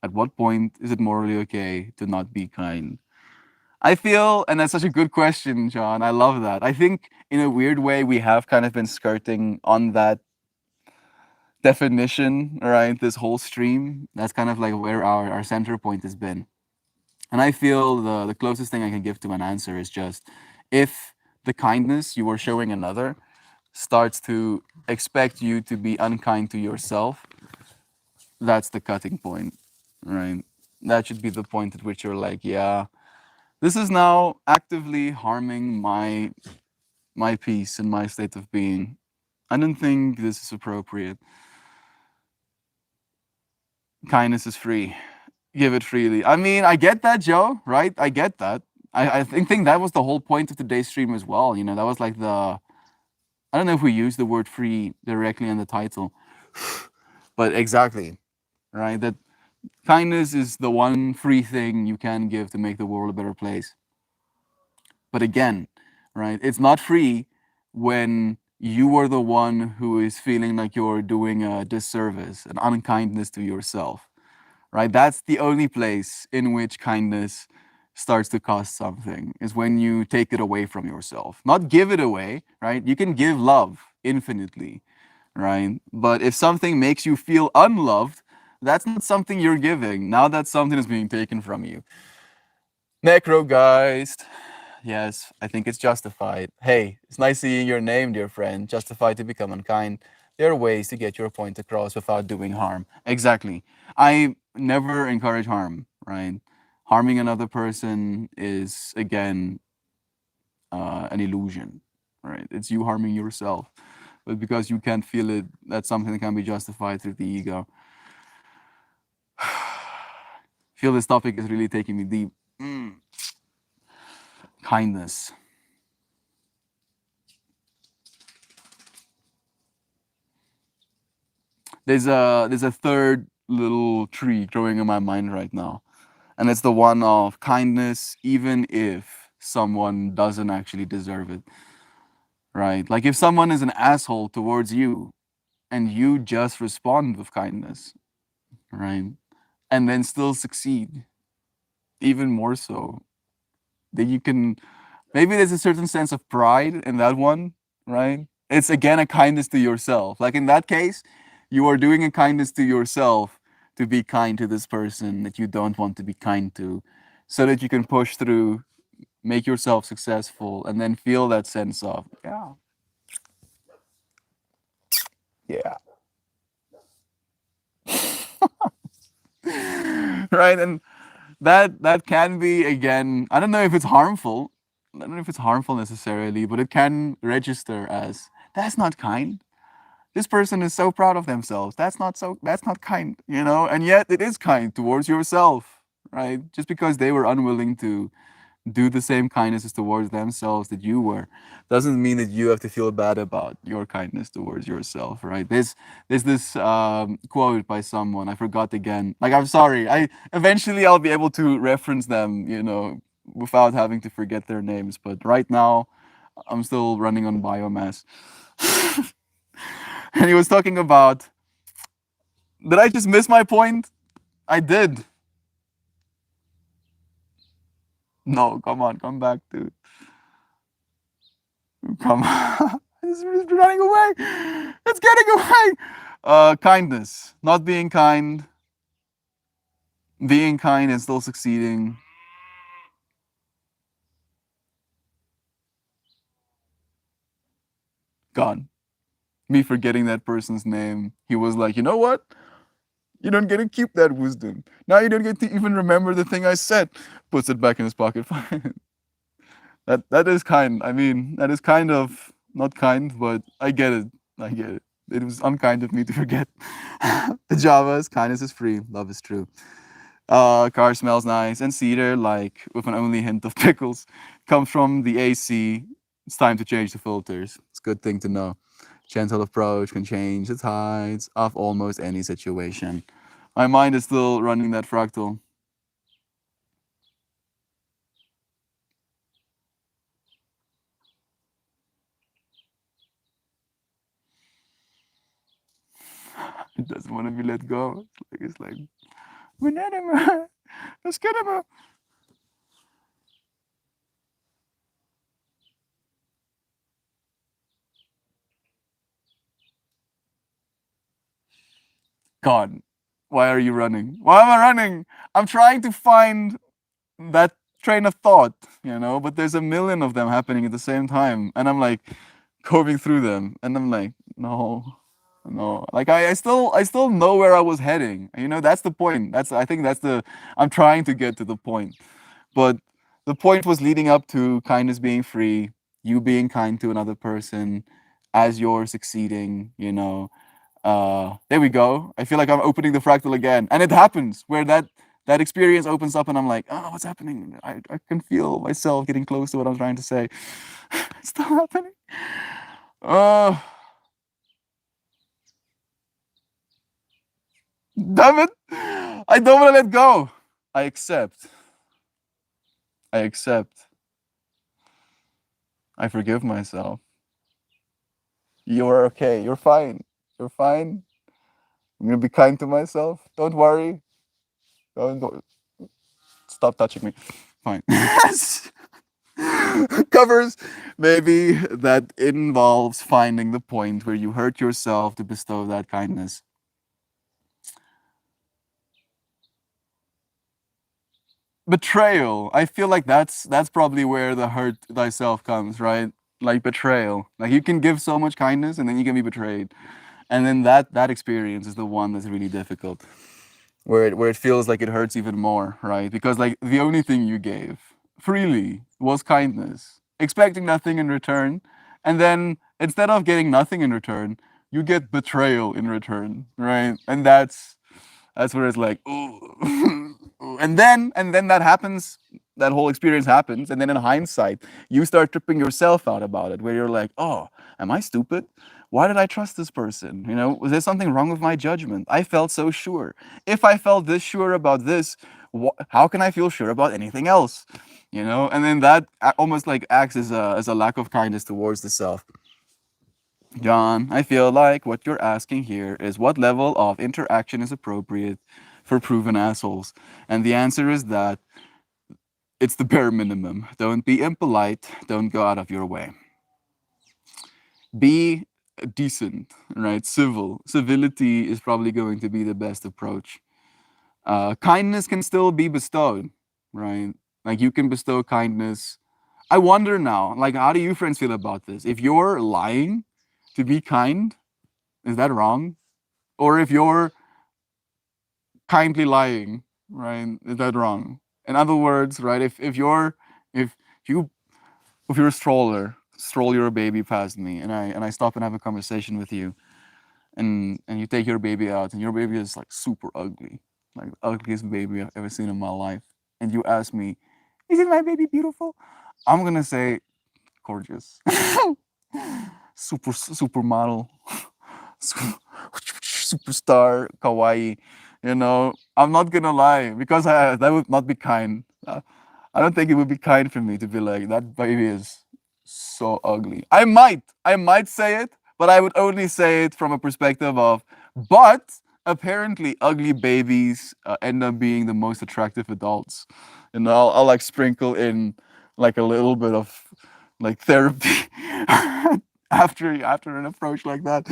S1: At what point is it morally okay to not be kind? I feel, and that's such a good question, John. I love that. I think in a weird way, we have kind of been skirting on that definition, right? This whole stream. That's kind of like where our center point has been. And I feel the closest thing I can give to an answer is just if the kindness you are showing another starts to expect you to be unkind to yourself, that's the cutting point, right? That should be the point at which you're like, yeah, this is now actively harming my peace and my state of being. I don't think this is appropriate. Kindness is free. Give it freely. I mean, I get that, Joe, right? I get that. I think that was the whole point of today's stream as well. You know, that was like the, I don't know if we use the word free directly in the title, but exactly, right? That kindness is the one free thing you can give to make the world a better place. But again, right, it's not free when you are the one who is feeling like you're doing a disservice, an unkindness to yourself, right? That's the only place in which kindness starts to cost something, is when you take it away from yourself. Not give it away, right? You can give love infinitely, right? But if something makes you feel unloved, that's not something you're giving. Now that's something that's being taken from you. Necrogeist. Yes, I think it's justified. Hey, it's nice seeing your name, dear friend. Justified to become unkind. There are ways to get your point across without doing harm. Exactly. I never encourage harm, right? Harming another person is, again, an illusion, right? It's you harming yourself. But because you can't feel it, that's something that can be justified through the ego. Feel this topic is really taking me deep. Kindness. There's a third little tree growing in my mind right now, and it's the one of kindness, even if someone doesn't actually deserve it. Right? Like if someone is an asshole towards you, and you just respond with kindness, right, and then still succeed, even more so, then you can, maybe there's a certain sense of pride in that one, right? It's again a kindness to yourself. Like in that case, you are doing a kindness to yourself to be kind to this person that you don't want to be kind to, so that you can push through, make yourself successful, and then feel that sense of, yeah, yeah, right? And that can be, again, I don't know if it's harmful. I don't know if it's harmful necessarily, but it can register as, that's not kind. This person is so proud of themselves. That's not kind, you know? And yet it is kind towards yourself, right? Just because they were unwilling to do the same kindnesses towards themselves that you were, doesn't mean that you have to feel bad about your kindness towards yourself, right? There's this quote by someone, I forgot again. Like, I'm sorry, I eventually I'll be able to reference them, you know, without having to forget their names. But right now, I'm still running on biomass. And he was talking about, did I just miss my point? I did. No, come on, come back to, come on. It's running away. It's getting away. Kindness. Not being kind and still succeeding. Gone. Me forgetting that person's name. He was like, you know what? You don't get to keep that wisdom. Now you don't get to even remember the thing I said. Puts it back in his pocket. That is kind. I mean, that is kind of not kind, but I get it. I get it. It was unkind of me to forget. The Java's kindness is free, love is true. Car smells nice, and cedar, like with an only hint of pickles, comes from the AC. It's time to change the filters. It's a good thing to know. Gentle approach can change the tides of almost any situation. My mind is still running that fractal. It doesn't want to be let go. It's like banana, let's get him. God, why are you running? Why am I running? I'm trying to find that train of thought, you know, but there's a million of them happening at the same time. And I'm like combing through them. And I'm like, no, no. Like I still know where I was heading. You know, that's the point. I think that's the I'm trying to get to the point. But the point was leading up to kindness being free, you being kind to another person as you're succeeding, you know. There we go. I feel like I'm opening the fractal again. And it happens where that experience opens up and I'm like, oh, what's happening? I can feel myself getting close to what I'm trying to say. It's still happening. Uh Damn it. I don't want to let go. I accept. I accept. I forgive myself. You're okay. You're fine. You're fine. I'm gonna be kind to myself. Don't worry. Don't stop touching me. Fine. Covers maybe that involves finding the point where you hurt yourself to bestow that kindness. Betrayal. I feel like that's probably where the hurt thyself comes, right? Like betrayal. Like you can give so much kindness and then you can be betrayed. And then that experience is the one that's really difficult. Where it feels like it hurts even more, right? Because like the only thing you gave freely was kindness, expecting nothing in return, and then instead of getting nothing in return, you get betrayal in return, right? And that's where it's like, ooh. And then that happens, that whole experience happens, and then in hindsight, you start tripping yourself out about it, where you're like, oh, am I stupid? Why did I trust this person? You know, was there something wrong with my judgment? I felt so sure. If I felt this sure about this, how can I feel sure about anything else? You know, and then that almost like acts as a lack of kindness towards the self. John, I feel like what you're asking here is what level of interaction is appropriate for proven assholes. And the answer is that it's the bare minimum. Don't be impolite, don't go out of your way. Be decent, right? Civil. Civility is probably going to be the best approach. Kindness can still be bestowed, right? Like you can bestow kindness. I wonder now, like, how do you friends feel about this? If you're lying to be kind, is that wrong? Or if you're kindly lying, right? Is that wrong? In other words, right? If you if you're a stroll your baby past me, and I stop and have a conversation with you, and you take your baby out, and your baby is like super ugly, like the ugliest baby I've ever seen in my life, and you ask me, "Isn't my baby beautiful?" I'm gonna say, "Gorgeous, supermodel, superstar, kawaii." You know, I'm not gonna lie because that would not be kind. I don't think it would be kind for me to be like that baby is so ugly. I might say it, but I would only say it from a perspective of, but apparently ugly babies end up being the most attractive adults. And I'll like sprinkle in like a little bit of like therapy after an approach like that.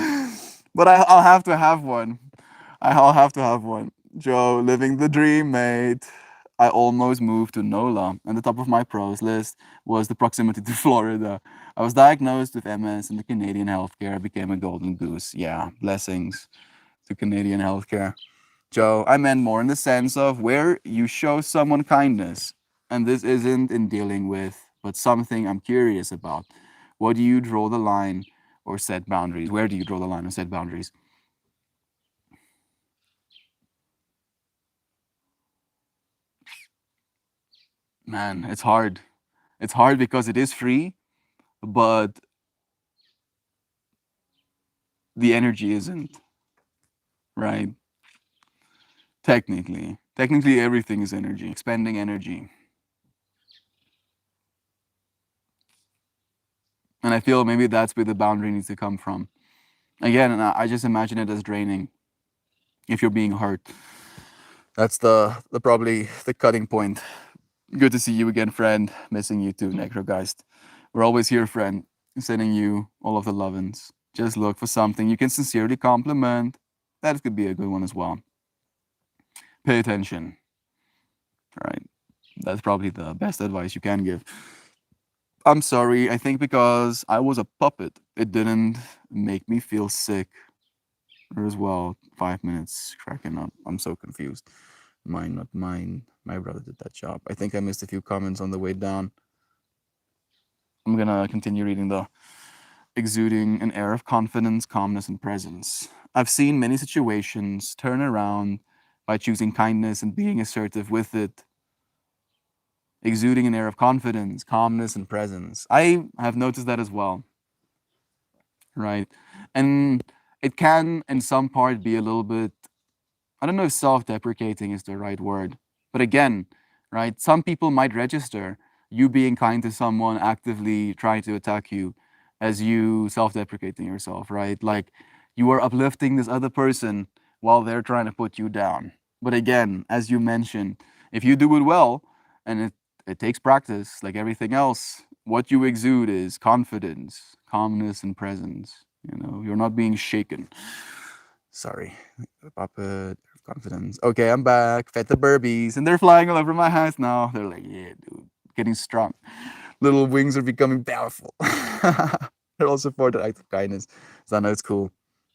S1: But I'll have to have one. I'll have to have one. Joe, living the dream, mate. I almost moved to NOLA, and the top of my pros list was the proximity to Florida. I was diagnosed with MS, and the Canadian healthcare became a golden goose. Yeah, blessings to Canadian healthcare. Joe, I meant more in the sense of where you show someone kindness, and this isn't in dealing with, but something I'm curious about. What do you draw the line or set boundaries? Where do you draw the line or set boundaries? Man, it's hard. It's hard because it is free, but the energy isn't, right? Technically, everything is energy, expending energy. And I feel maybe that's where the boundary needs to come from. Again, and I just imagine it as draining if you're being hurt. That's the probably the cutting point. Good to see you again, friend. Missing you too, Necrogeist. We're always here, friend. Sending you all of the lovin's. Just look for something you can sincerely compliment. That could be a good one as well. Pay attention, right? That's probably the best advice you can give. I'm sorry. I think because I was a puppet, it didn't make me feel sick. Or as well, 5 minutes cracking up. I'm so confused. Mine, not mine. My brother did that job. I think I missed a few comments on the way down. I'm gonna continue reading the exuding an air of confidence, calmness, and presence. I've seen many situations turn around by choosing kindness and being assertive with it, exuding an air of confidence, calmness, and presence. I have noticed that as well, right? And it can, in some part, be a little bit, I don't know if self deprecating is the right word, but again, right? Some people might register you being kind to someone actively trying to attack you as you self deprecating yourself, right? Like you are uplifting this other person while they're trying to put you down. But again, as you mentioned, if you do it well, and it takes practice like everything else, what you exude is confidence, calmness, and presence. You know, you're not being shaken. Sorry, puppet confidence. Okay, I'm back. Fed the Burbies, and they're flying all over my house now. They're like, yeah, dude, getting strong. Little wings are becoming powerful. They're all support the act of kindness. So I know it's cool.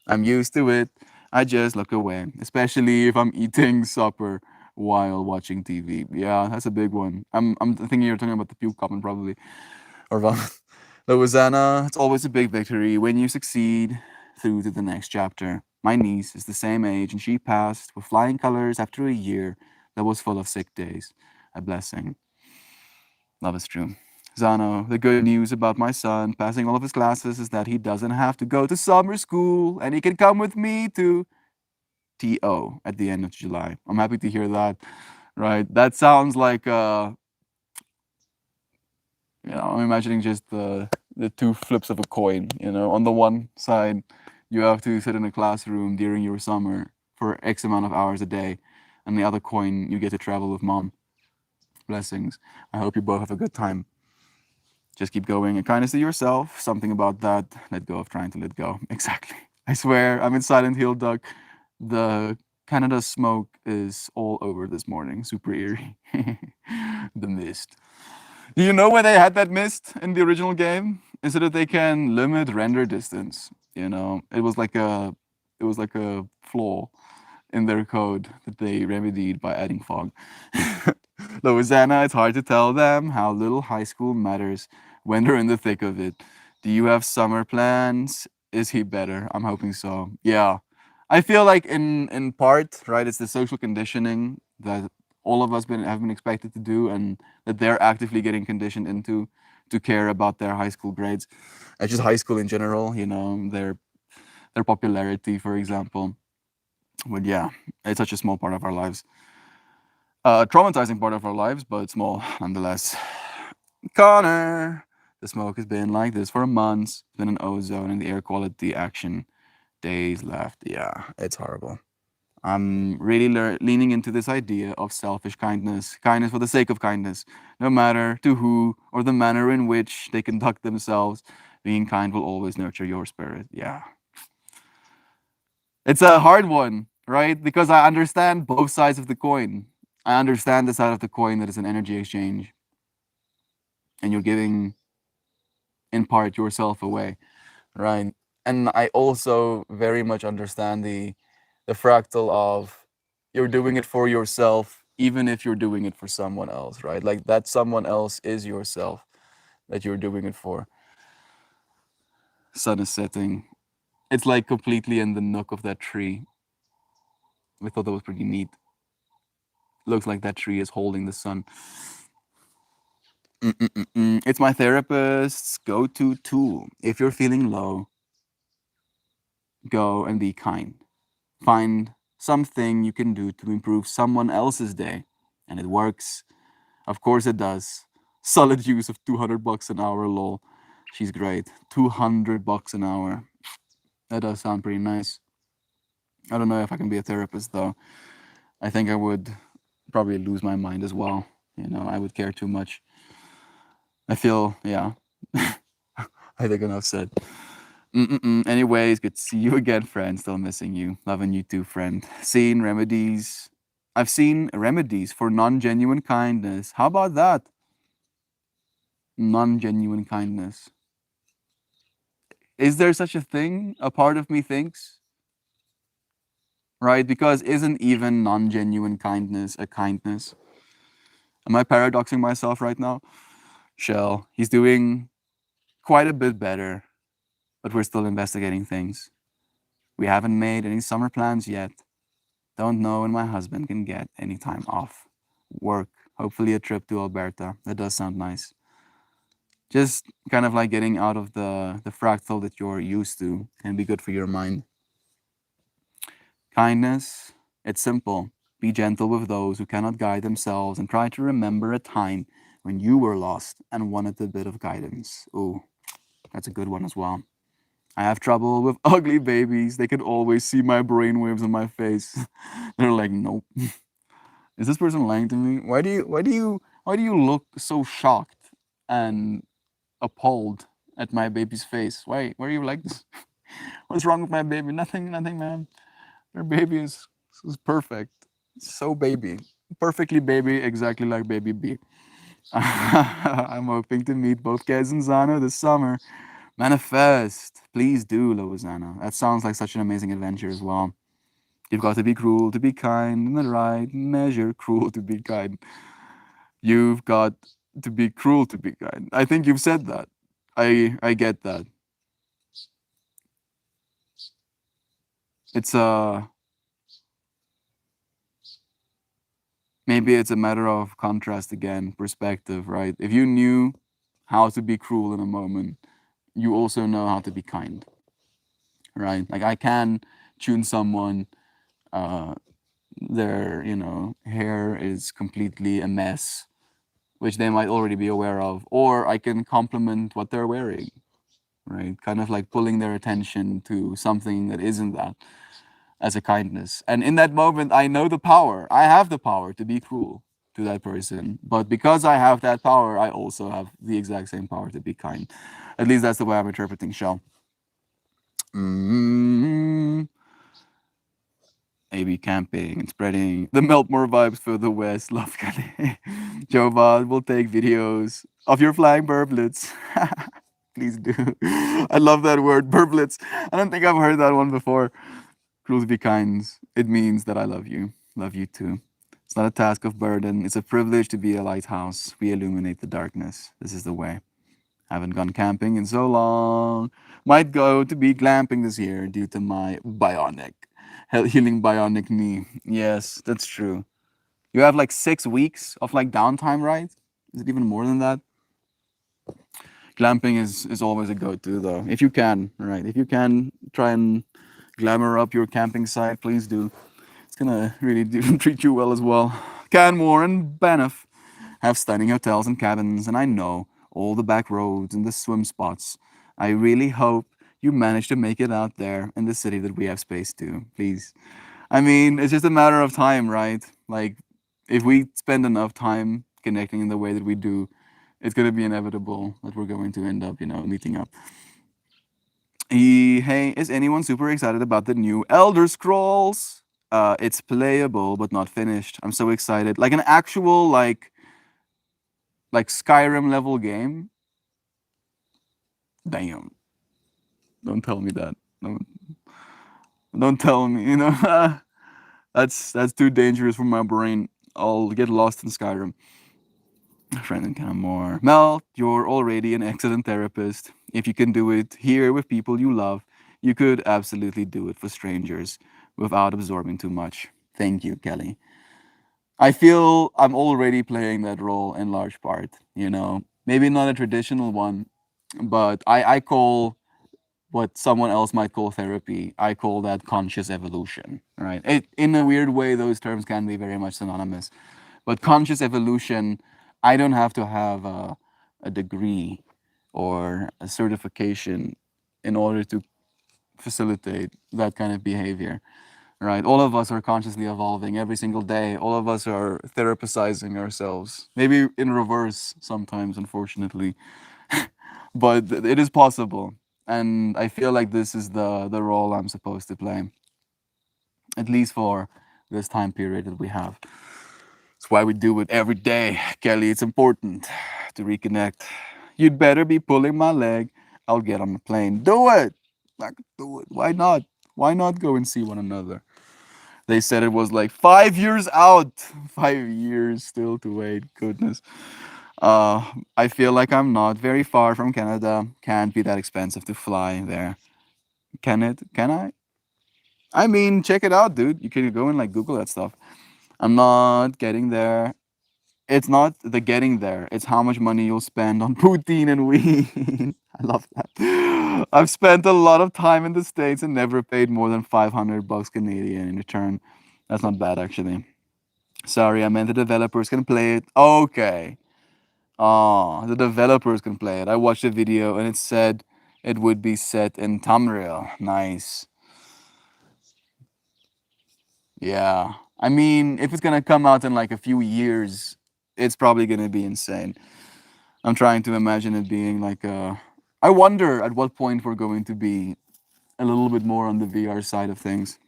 S1: I'm used to it. I just look away, especially if I'm eating supper while watching TV. Yeah, that's a big one. I'm thinking you're talking about the puke comment probably, or vomit. Louisiana, it's always a big victory when you succeed through to the next chapter. My niece is the same age and she passed with flying colors after a year that was full of sick days. A blessing. Love is true. Zano, the good news about my son passing all of his classes is that he doesn't have to go to summer school and he can come with me to TO at the end of July. I'm happy to hear that. Right? That sounds like I'm imagining just the two flips of a coin. You know, on the one side, you have to sit in a classroom during your summer for X amount of hours a day, and the other coin, you get to travel with mom. Blessings. I hope you both have a good time. Just keep going and kindness to yourself. Something about that. Let go of trying to let go. Exactly. I swear, I'm in Silent Hill, Doug. The Canada smoke is all over this morning. Super eerie. The mist. Do you know why they had that mist in the original game? Is so that they can limit render distance. You know, it was like a flaw in their code that they remedied by adding fog. Louisiana, it's hard to tell them how little high school matters when they're in the thick of it. Do you have summer plans? Is he better? I'm hoping so. Yeah. I feel like in part, right, it's the social conditioning that all of us have been expected to do and that they're actively getting conditioned into to care about their high school grades. Just high school in general, you know, their popularity, for example. But yeah, it's such a small part of our lives. Traumatizing part of our lives, but small nonetheless. Connor, the smoke has been like this for months. Been an ozone and the air quality action. Days left. Yeah, it's horrible. I'm really leaning into this idea of selfish kindness, kindness for the sake of kindness, no matter to who or the manner in which they conduct themselves. Being kind will always nurture your spirit. Yeah, it's a hard one, right? Because I understand both sides of the coin. I understand the side of the coin that is an energy exchange, and you're giving in part yourself away, right? And I also very much understand the fractal of you're doing it for yourself, even if you're doing it for someone else, right? Like that someone else is yourself that you're doing it for. Sun is setting. It's like completely in the nook of that tree. I thought that was pretty neat. Looks like that tree is holding the sun. Mm-mm-mm-mm. It's my therapist's go to tool. If you're feeling low, go and be kind. Find something you can do to improve someone else's day. And it works. Of course it does. Solid use of 200 bucks an hour, lol. She's great. 200 bucks an hour. That does sound pretty nice. I don't know if I can be a therapist though. I think I would probably lose my mind as well. You know, I would care too much. I feel, yeah. I think enough said. Mm-mm-mm. Anyways, good to see you again, friend. Still missing you. Loving you too, friend. Seen remedies. I've seen remedies for non genuine kindness. How about that? Non genuine kindness. Is there such a thing? A part of me thinks. right? Because isn't even non-genuine kindness a kindness? Am I paradoxing myself right now? Shell, he's doing quite a bit better, but we're still investigating things. We haven't made any summer plans yet. Don't know when my husband can get any time off. Work, hopefully a trip to Alberta. That does sound nice. Just kind of like getting out of the fractal that you're used to can be good for your mind. Kindness, it's simple. Be gentle with those who cannot guide themselves and try to remember a time when you were lost and wanted a bit of guidance. Ooh, that's a good one as well. I have trouble with ugly babies. They can always see my brainwaves on my face. They're like, nope. Is this person lying to me? Why do you look so shocked and appalled at my baby's face? Why are you like this? What's wrong with my baby? Nothing, man. Her baby is perfect. So baby. Perfectly baby, exactly like baby B. I'm hoping to meet both Kez and Zano this summer. Manifest. Please do, Lozana. That sounds like such an amazing adventure as well. You've got to be cruel to be kind in the right measure. Cruel to be kind. You've got to be cruel to be kind. I think you've said that. I get that. It's maybe it's a matter of contrast again, perspective, right? If you knew how to be cruel in a moment, you also know how to be kind, right? Like I can tune someone, uh, their hair is completely a mess, which they might already be aware of, or I can compliment what they're wearing, right? Kind of like pulling their attention to something that isn't that as a kindness. And in that moment, I know the power. I have the power to be cruel to that person. But because I have that power, I also have the exact same power to be kind. At least that's the way I'm interpreting Shell. Mm-hmm. Maybe camping and spreading the Meltmore vibes for the West. Love Kali. Jova will take videos of your flying burblets. Please do. I love that word, burblets. I don't think I've heard that one before. Cruel to be kind. It means that I love you. Love you too. It's not a task of burden. It's a privilege to be a lighthouse. We illuminate the darkness. This is the way. Haven't gone camping in so long. Might go to be glamping this year due to my healing bionic knee. Yes, that's true. You have like 6 weeks of like downtime, right? Is it even more than that? Glamping is always a go-to though. If you can, right? If you can try and glamour up your camping site, please do. It's gonna really treat you well as well. Canmore and Banff have stunning hotels and cabins, and I know all the back roads and the swim spots. I really hope you manage to make it out there in the city that we have space to, please. I mean, it's just a matter of time, right? Like, if we spend enough time connecting in the way that we do, it's gonna be inevitable that we're going to end up, meeting up. Hey, is anyone super excited about the new Elder Scrolls? It's playable but not finished. I'm so excited. Like an actual like Skyrim level game. Damn. Don't tell me that. Don't tell me, that's too dangerous for my brain. I'll get lost in Skyrim. Friend and kind of more. Mel, you're already an excellent therapist. If you can do it here with people you love, you could absolutely do it for strangers without absorbing too much. Thank you, Kelly. I feel I'm already playing that role in large part. Maybe not a traditional one, but I call what someone else might call therapy, I call that conscious evolution, right? In a weird way, those terms can be very much synonymous. But conscious evolution, I don't have to have a degree or a certification in order to facilitate that kind of behavior, right? All of us are consciously evolving every single day. All of us are therapizing ourselves, maybe in reverse sometimes, unfortunately. But it is possible. And I feel like this is the role I'm supposed to play, at least for this time period that we have. That's why we do it every day, Kelly. It's important to reconnect. You'd better be pulling my leg. I'll get on the plane. Do it. I could do it. Why not? Why not go and see one another? They said it was like 5 years out. 5 years still to wait. Goodness. I feel like I'm not very far from Canada. Can't be that expensive to fly there. Can it? Can I? I mean, check it out, dude. You can go and like Google that stuff. I'm not getting there. It's not the getting there. It's how much money you'll spend on poutine and weed. I love that. I've spent a lot of time in the States and never paid more than 500 bucks Canadian in return. That's not bad, actually. Sorry, I meant the developers can play it. Okay. Oh, the developers can play it. I watched the video and it said it would be set in Tamriel. Nice. Yeah. I mean, if it's gonna come out in like a few years, it's probably gonna be insane. I'm trying to imagine it being like a. I wonder at what point we're going to be a little bit more on the VR side of things.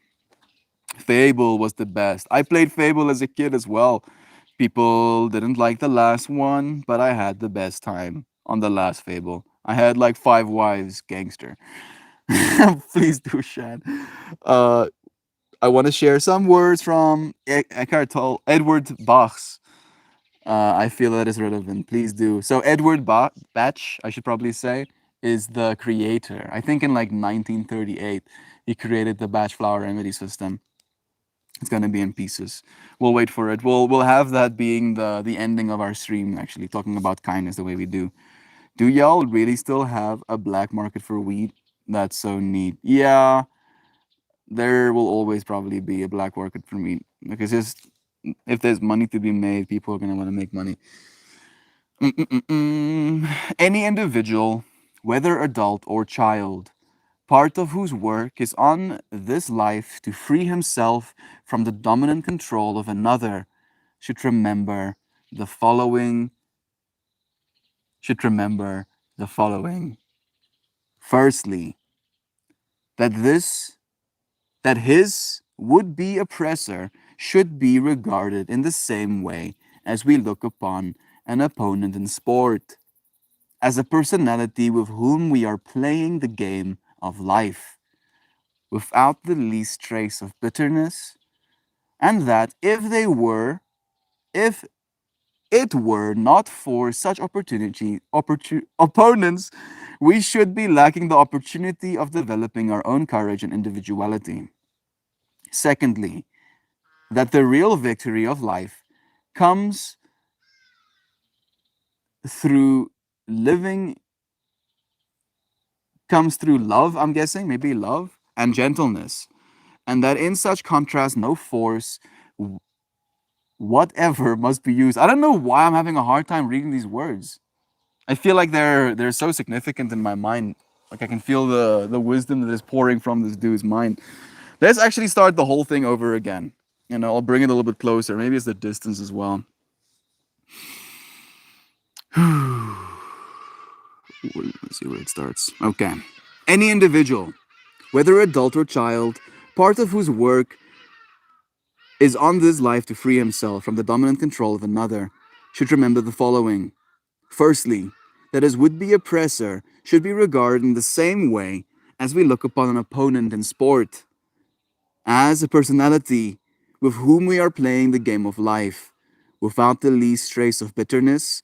S1: Fable was the best. I played Fable as a kid as well. People didn't like the last one, but I had the best time on the last Fable. I had like 5 wives, gangster. Please do, Shad. Uh, I want to share some words from Eckhart Tolle, Edward Bach's. I feel that is relevant. Please do. So Edward Bach, I should probably say, is the creator. I think in like 1938, he created the Bach flower remedy system. It's gonna be in pieces. We'll wait for it. We'll have that being the ending of our stream. Actually, talking about kindness the way we do. Do y'all really still have a black market for weed? That's so neat. Yeah, there will always probably be a black market for weed because just if there's money to be made, people are gonna want to make money. Mm-mm-mm. Any individual, whether adult or child, part of whose work is on this life to free himself from the dominant control of another, should remember the following. Should remember the following. Firstly, that this that his would-be oppressor should be regarded in the same way as we look upon an opponent in sport, as a personality with whom we are playing the game of life, without the least trace of bitterness, and that if it were not for such opponents, we should be lacking the opportunity of developing our own courage and individuality. Secondly, that the real victory of life comes through living, comes through love, I'm guessing, maybe love and gentleness, and that in such contrast, no force whatever must be used. I don't know why I'm having a hard time reading these words. I feel like they're so significant in my mind. Like I can feel the wisdom that is pouring from this dude's mind. Let's actually start the whole thing over again. You know, I'll bring it a little bit closer. Maybe it's the distance as well. Let's see where it starts. Okay. Any individual, whether adult or child, part of whose work is on this life to free himself from the dominant control of another, should remember the following. Firstly, that his would be oppressor should be regarded in the same way as we look upon an opponent in sport, as a personality with whom we are playing the game of life, without the least trace of bitterness,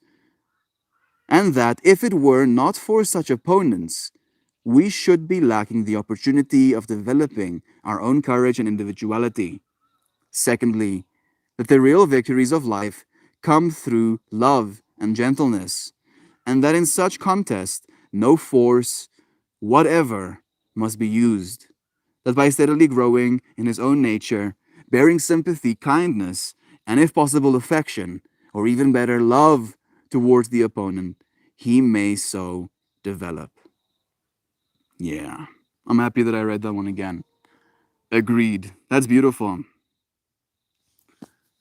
S1: and that if it were not for such opponents, we should be lacking the opportunity of developing our own courage and individuality. Secondly, that the real victories of life come through love and gentleness, and that in such contest no force whatever must be used. That by steadily growing in his own nature, bearing sympathy, kindness, and if possible affection, or even better, love towards the opponent, he may so develop. Yeah, I'm happy that I read that one again. Agreed. That's beautiful.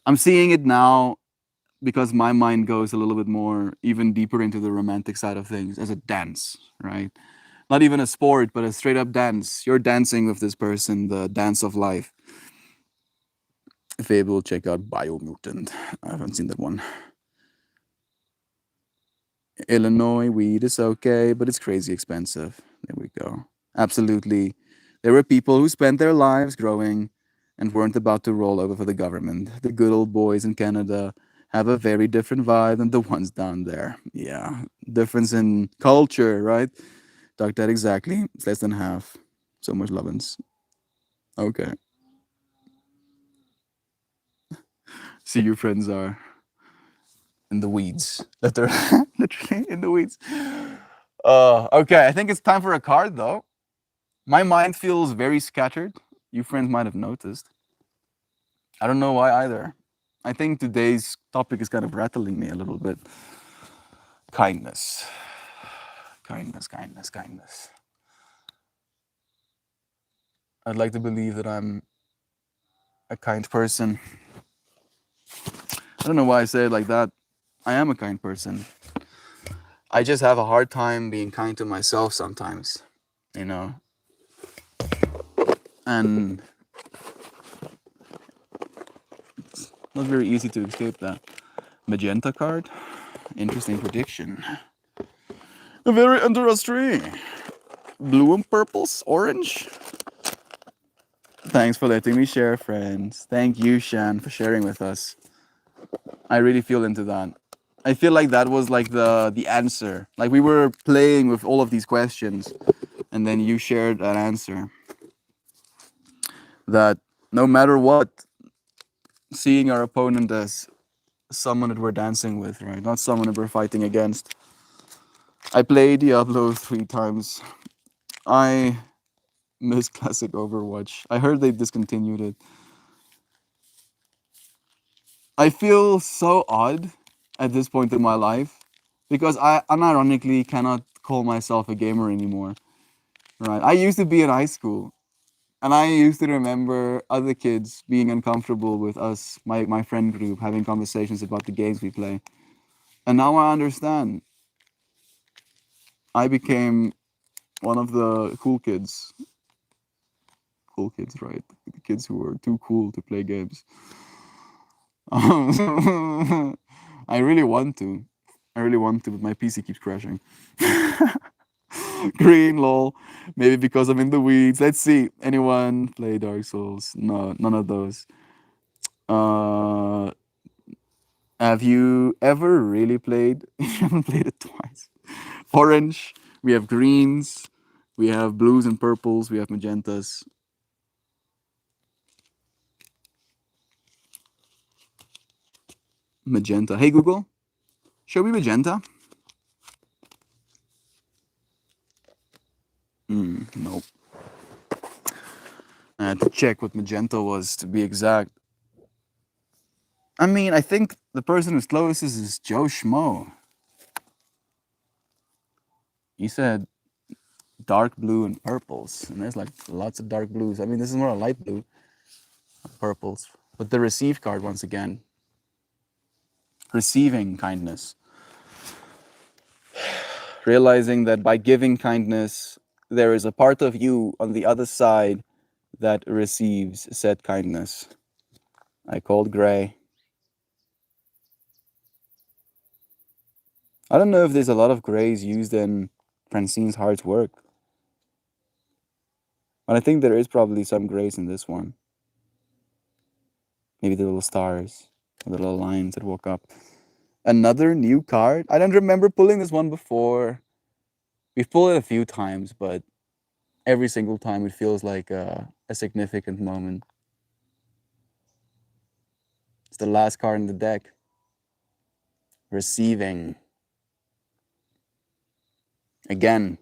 S1: I'm seeing it now because my mind goes a little bit more, even deeper into the romantic side of things as a dance, right? Not even a sport, but a straight up dance. You're dancing with this person, the dance of life. Fable, check out Biomutant. I haven't seen that one. Illinois weed is okay, but it's crazy expensive. There we go. Absolutely. There were people who spent their lives growing and weren't about to roll over for the government. The good old boys in Canada have a very different vibe than the ones down there. Yeah, difference in culture, right? Talk that exactly. It's less than half. So much lovin's. Okay. See, your friends are in the weeds. Literally, literally in the weeds. Okay, I think it's time for a card though. My mind feels very scattered. You friends might have noticed. I don't know why either. I think today's topic is kind of rattling me a little bit. Kindness. Kindness, kindness, kindness. I'd like to believe that I'm a kind person. I don't know why I say it like that. I am a kind person. I just have a hard time being kind to myself sometimes, you know? And it's not very easy to escape that. Magenta card. Interesting prediction. Very interesting. Blue and purples, orange. Thanks for letting me share, friends. Thank you, Shan, for sharing with us. I really feel into that. I feel like that was like the answer. Like we were playing with all of these questions, and then you shared an answer. That no matter what, seeing our opponent as someone that we're dancing with, right? Not someone that we're fighting against. I played Diablo 3 times. I miss classic Overwatch. I heard they discontinued it. I feel so odd at this point in my life because I unironically cannot call myself a gamer anymore. Right? I used to be in high school and I used to remember other kids being uncomfortable with us, my friend group, having conversations about the games we play. And now I understand. I became one of the cool kids. Cool kids, right? The kids who were too cool to play games. I really want to. I really want to, but my PC keeps crashing. Green, lol. Maybe because I'm in the weeds. Let's see. Anyone play Dark Souls? No, none of those. Uh, have you ever really played? You haven't played it twice. Orange. We have greens. We have blues and purples. We have magentas. Magenta. Hey Google, show me magenta. Nope. I had to check what magenta was to be exact. I mean, I think the person who's closest is Joe Schmo. He said dark blue and purples, and there's like lots of dark blues. I mean, this is more a light blue, purples. But the receive card, once again, receiving kindness. Realizing that by giving kindness, there is a part of you on the other side that receives said kindness. I called gray. I don't know if there's a lot of grays used in Francine's Heart's work, but I think there is probably some grays in this one. Maybe the little stars, the little lines that woke up. Another new card. I don't remember pulling this one before. We've pulled it a few times, but every single time it feels like a significant moment. It's the last card in the deck. Receiving. Again.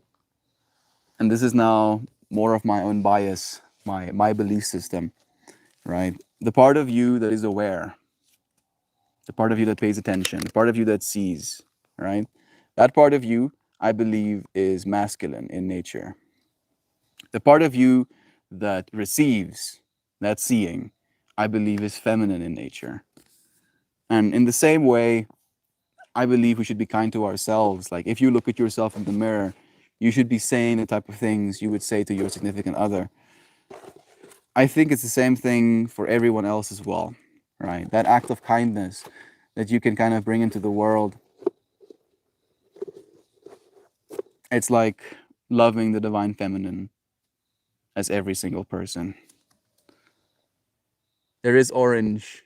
S1: And this is now more of my own bias, my belief system, right? The part of you that is aware, the part of you that pays attention, the part of you that sees, right? That part of you, I believe, is masculine in nature. The part of you that receives, that seeing, I believe is feminine in nature. And in the same way, I believe we should be kind to ourselves. Like if you look at yourself in the mirror, you should be saying the type of things you would say to your significant other. I think it's the same thing for everyone else as well, right? That act of kindness that you can kind of bring into the world. It's like loving the divine feminine as every single person. There is orange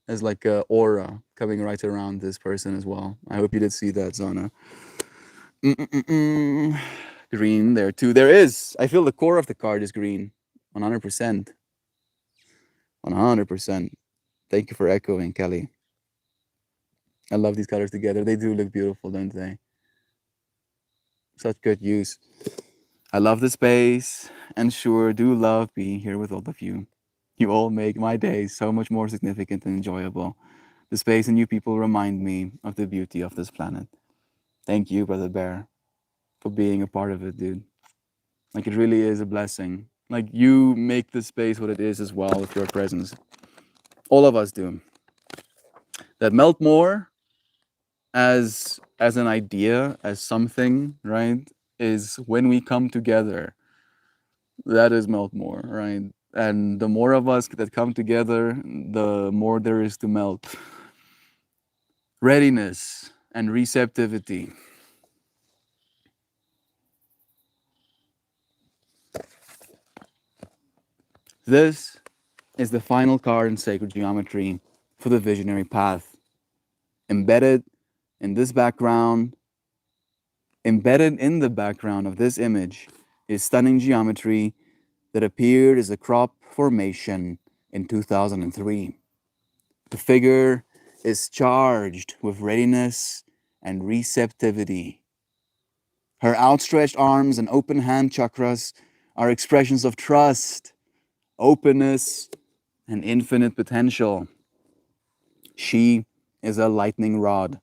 S1: as like a aura coming right around this person as well. I hope you did see that, Zana. Mm-mm-mm. Green there too. There is. I feel the core of the card is green. 100%. 100%. Thank you for echoing, Kelly. I love these colors together. They do look beautiful, don't they? Such good use. I love the space and sure do love being here with all of you. You all make my days so much more significant and enjoyable. The space and you people remind me of the beauty of this planet. Thank you, Brother Bear, for being a part of it, dude. Like, it really is a blessing. Like, you make the space what it is as well with your presence. All of us do. That melt more as an idea, as something, right, is when we come together. That is melt more, right? And the more of us that come together, the more there is to melt. Readiness and receptivity. This is the final card in sacred geometry for the visionary path. Embedded in this background, embedded in the background of this image is stunning geometry that appeared as a crop formation in 2003. The figure is charged with readiness and receptivity. Her outstretched arms and open hand chakras are expressions of trust, openness, and infinite potential. She is a lightning rod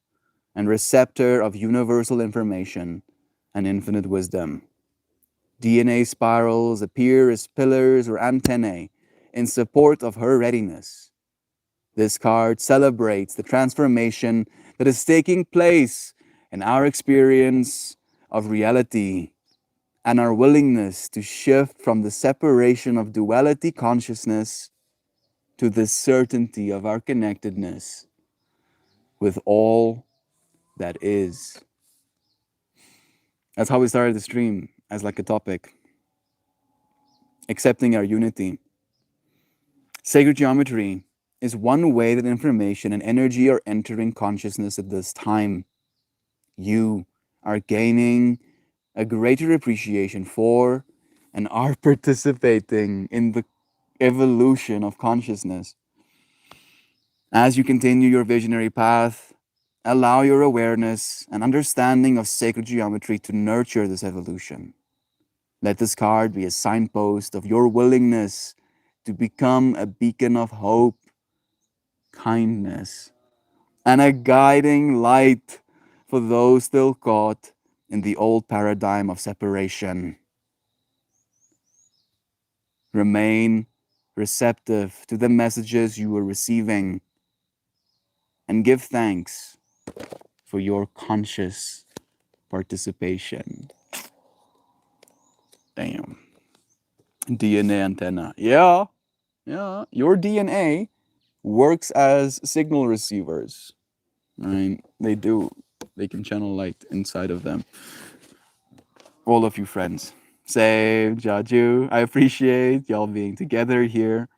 S1: and receptor of universal information and infinite wisdom. DNA spirals appear as pillars or antennae in support of her readiness. This card celebrates the transformation that is taking place in our experience of reality and our willingness to shift from the separation of duality consciousness to the certainty of our connectedness with all that is. That's how we started the stream, as like a topic. Accepting our unity. Sacred geometry is one way that information and energy are entering consciousness at this time. You are gaining a greater appreciation for and are participating in the evolution of consciousness. As you continue your visionary path, allow your awareness and understanding of sacred geometry to nurture this evolution. Let this card be a signpost of your willingness to become a beacon of hope, kindness, and a guiding light for those still caught in the old paradigm of separation. Remain receptive to the messages you are receiving and give thanks for your conscious participation. Damn. DNA antenna. Yeah. Your DNA works as signal receivers. Right? They do. They can channel light inside of them. All of you friends. Save, Jaju. I appreciate y'all being together here.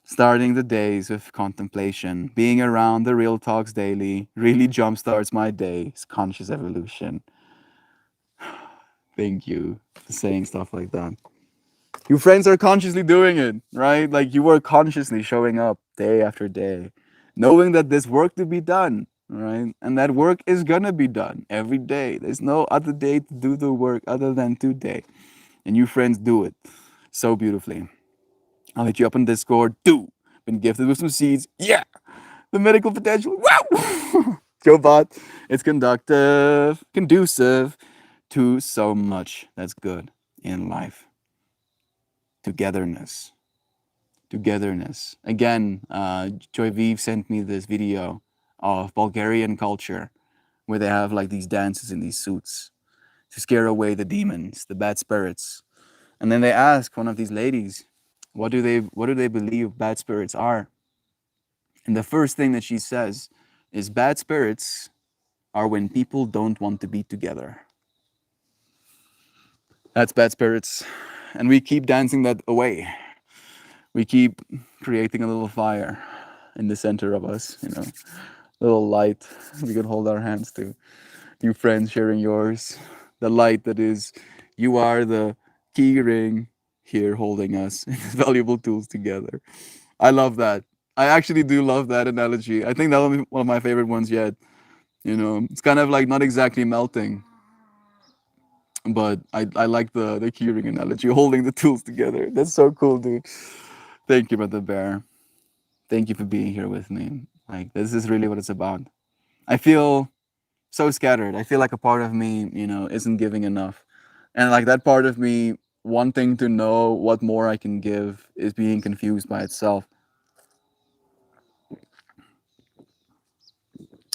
S1: Starting the days with contemplation. Being around the Real Talks daily really jumpstarts my day's conscious evolution. Thank you for saying stuff like that. You friends are consciously doing it, right? Like, you are consciously showing up day after day, knowing that there's work to be done, right? And that work is gonna be done every day. There's no other day to do the work other than today. And you friends do it so beautifully. I'll hit you up on Discord. Been gifted with some seeds. Yeah. The medical potential. Wow. Jobot. It's conducive to so much that's good in life. Togetherness. Again, Joy Vive sent me this video of Bulgarian culture where they have like these dances in these suits to scare away the demons, the bad spirits. And then they ask one of these ladies, what do they believe bad spirits are? And the first thing that she says is bad spirits are when people don't want to be together. That's bad spirits. And we keep dancing that away. We keep creating a little fire in the center of us, you know, little light we could hold our hands to. You friends sharing yours, the light that is, you are the key ring here holding us, valuable tools together. I love that. I actually do love that analogy. I think that will be one of my favorite ones yet. You know, it's kind of like not exactly melting, but I like the keyring analogy, holding the tools together. That's so cool, dude. Thank you, Brother Bear. Thank you for being here with me. Like, this is really what it's about. I feel so scattered. I feel like a part of me, you know, isn't giving enough. And like that part of me wanting to know what more I can give is being confused by itself.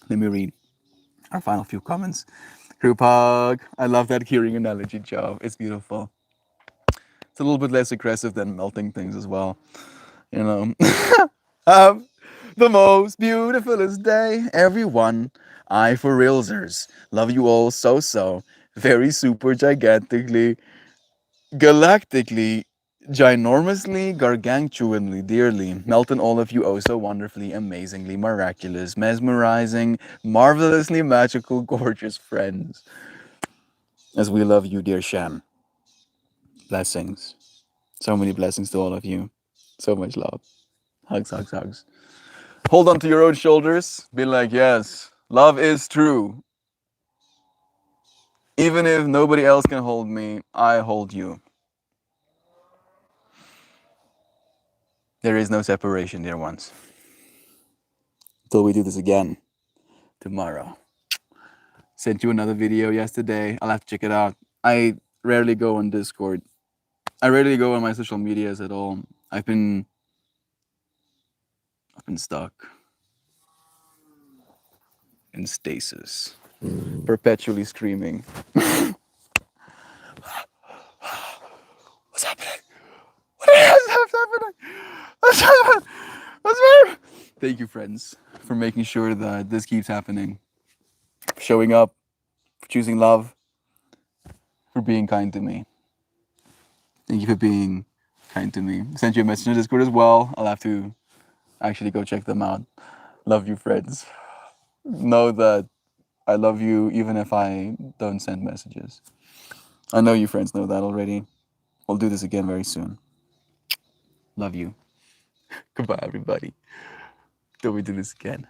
S1: Let me read our final few comments. Group hug. I love that hearing analogy, Joe. It's beautiful. It's a little bit less aggressive than melting things as well. You know. Have the most beautifulest day, everyone. I for realsers. Love you all so. Very super gigantically, galactically, ginormously, gargantuanly, dearly. Melton all of you oh so wonderfully, amazingly, miraculous, mesmerizing, marvelously magical, gorgeous friends. As we love you, dear Sham. Blessings. So many blessings to all of you. So much love. Hugs, hugs, hugs. Hold on to your own shoulders. Be like, yes, love is true. Even if nobody else can hold me, I hold you. There is no separation, dear ones. Till we do this again tomorrow. Sent you another video yesterday. I'll have to check it out. I rarely go on Discord. I rarely go on my social medias at all. I've been stuck in stasis, perpetually streaming. What's happening? What's happening? What's happening? What's happening? Thank you, friends, for making sure that this keeps happening. For showing up, for choosing love, for being kind to me. Thank you for being kind to me. Sent you a message in Discord as well. I'll have to actually go check them out. Love you, friends. Know that I love you even if I don't send messages. I know you friends know that already. We'll do this again very soon. Love you. Goodbye, everybody. Till we do this again.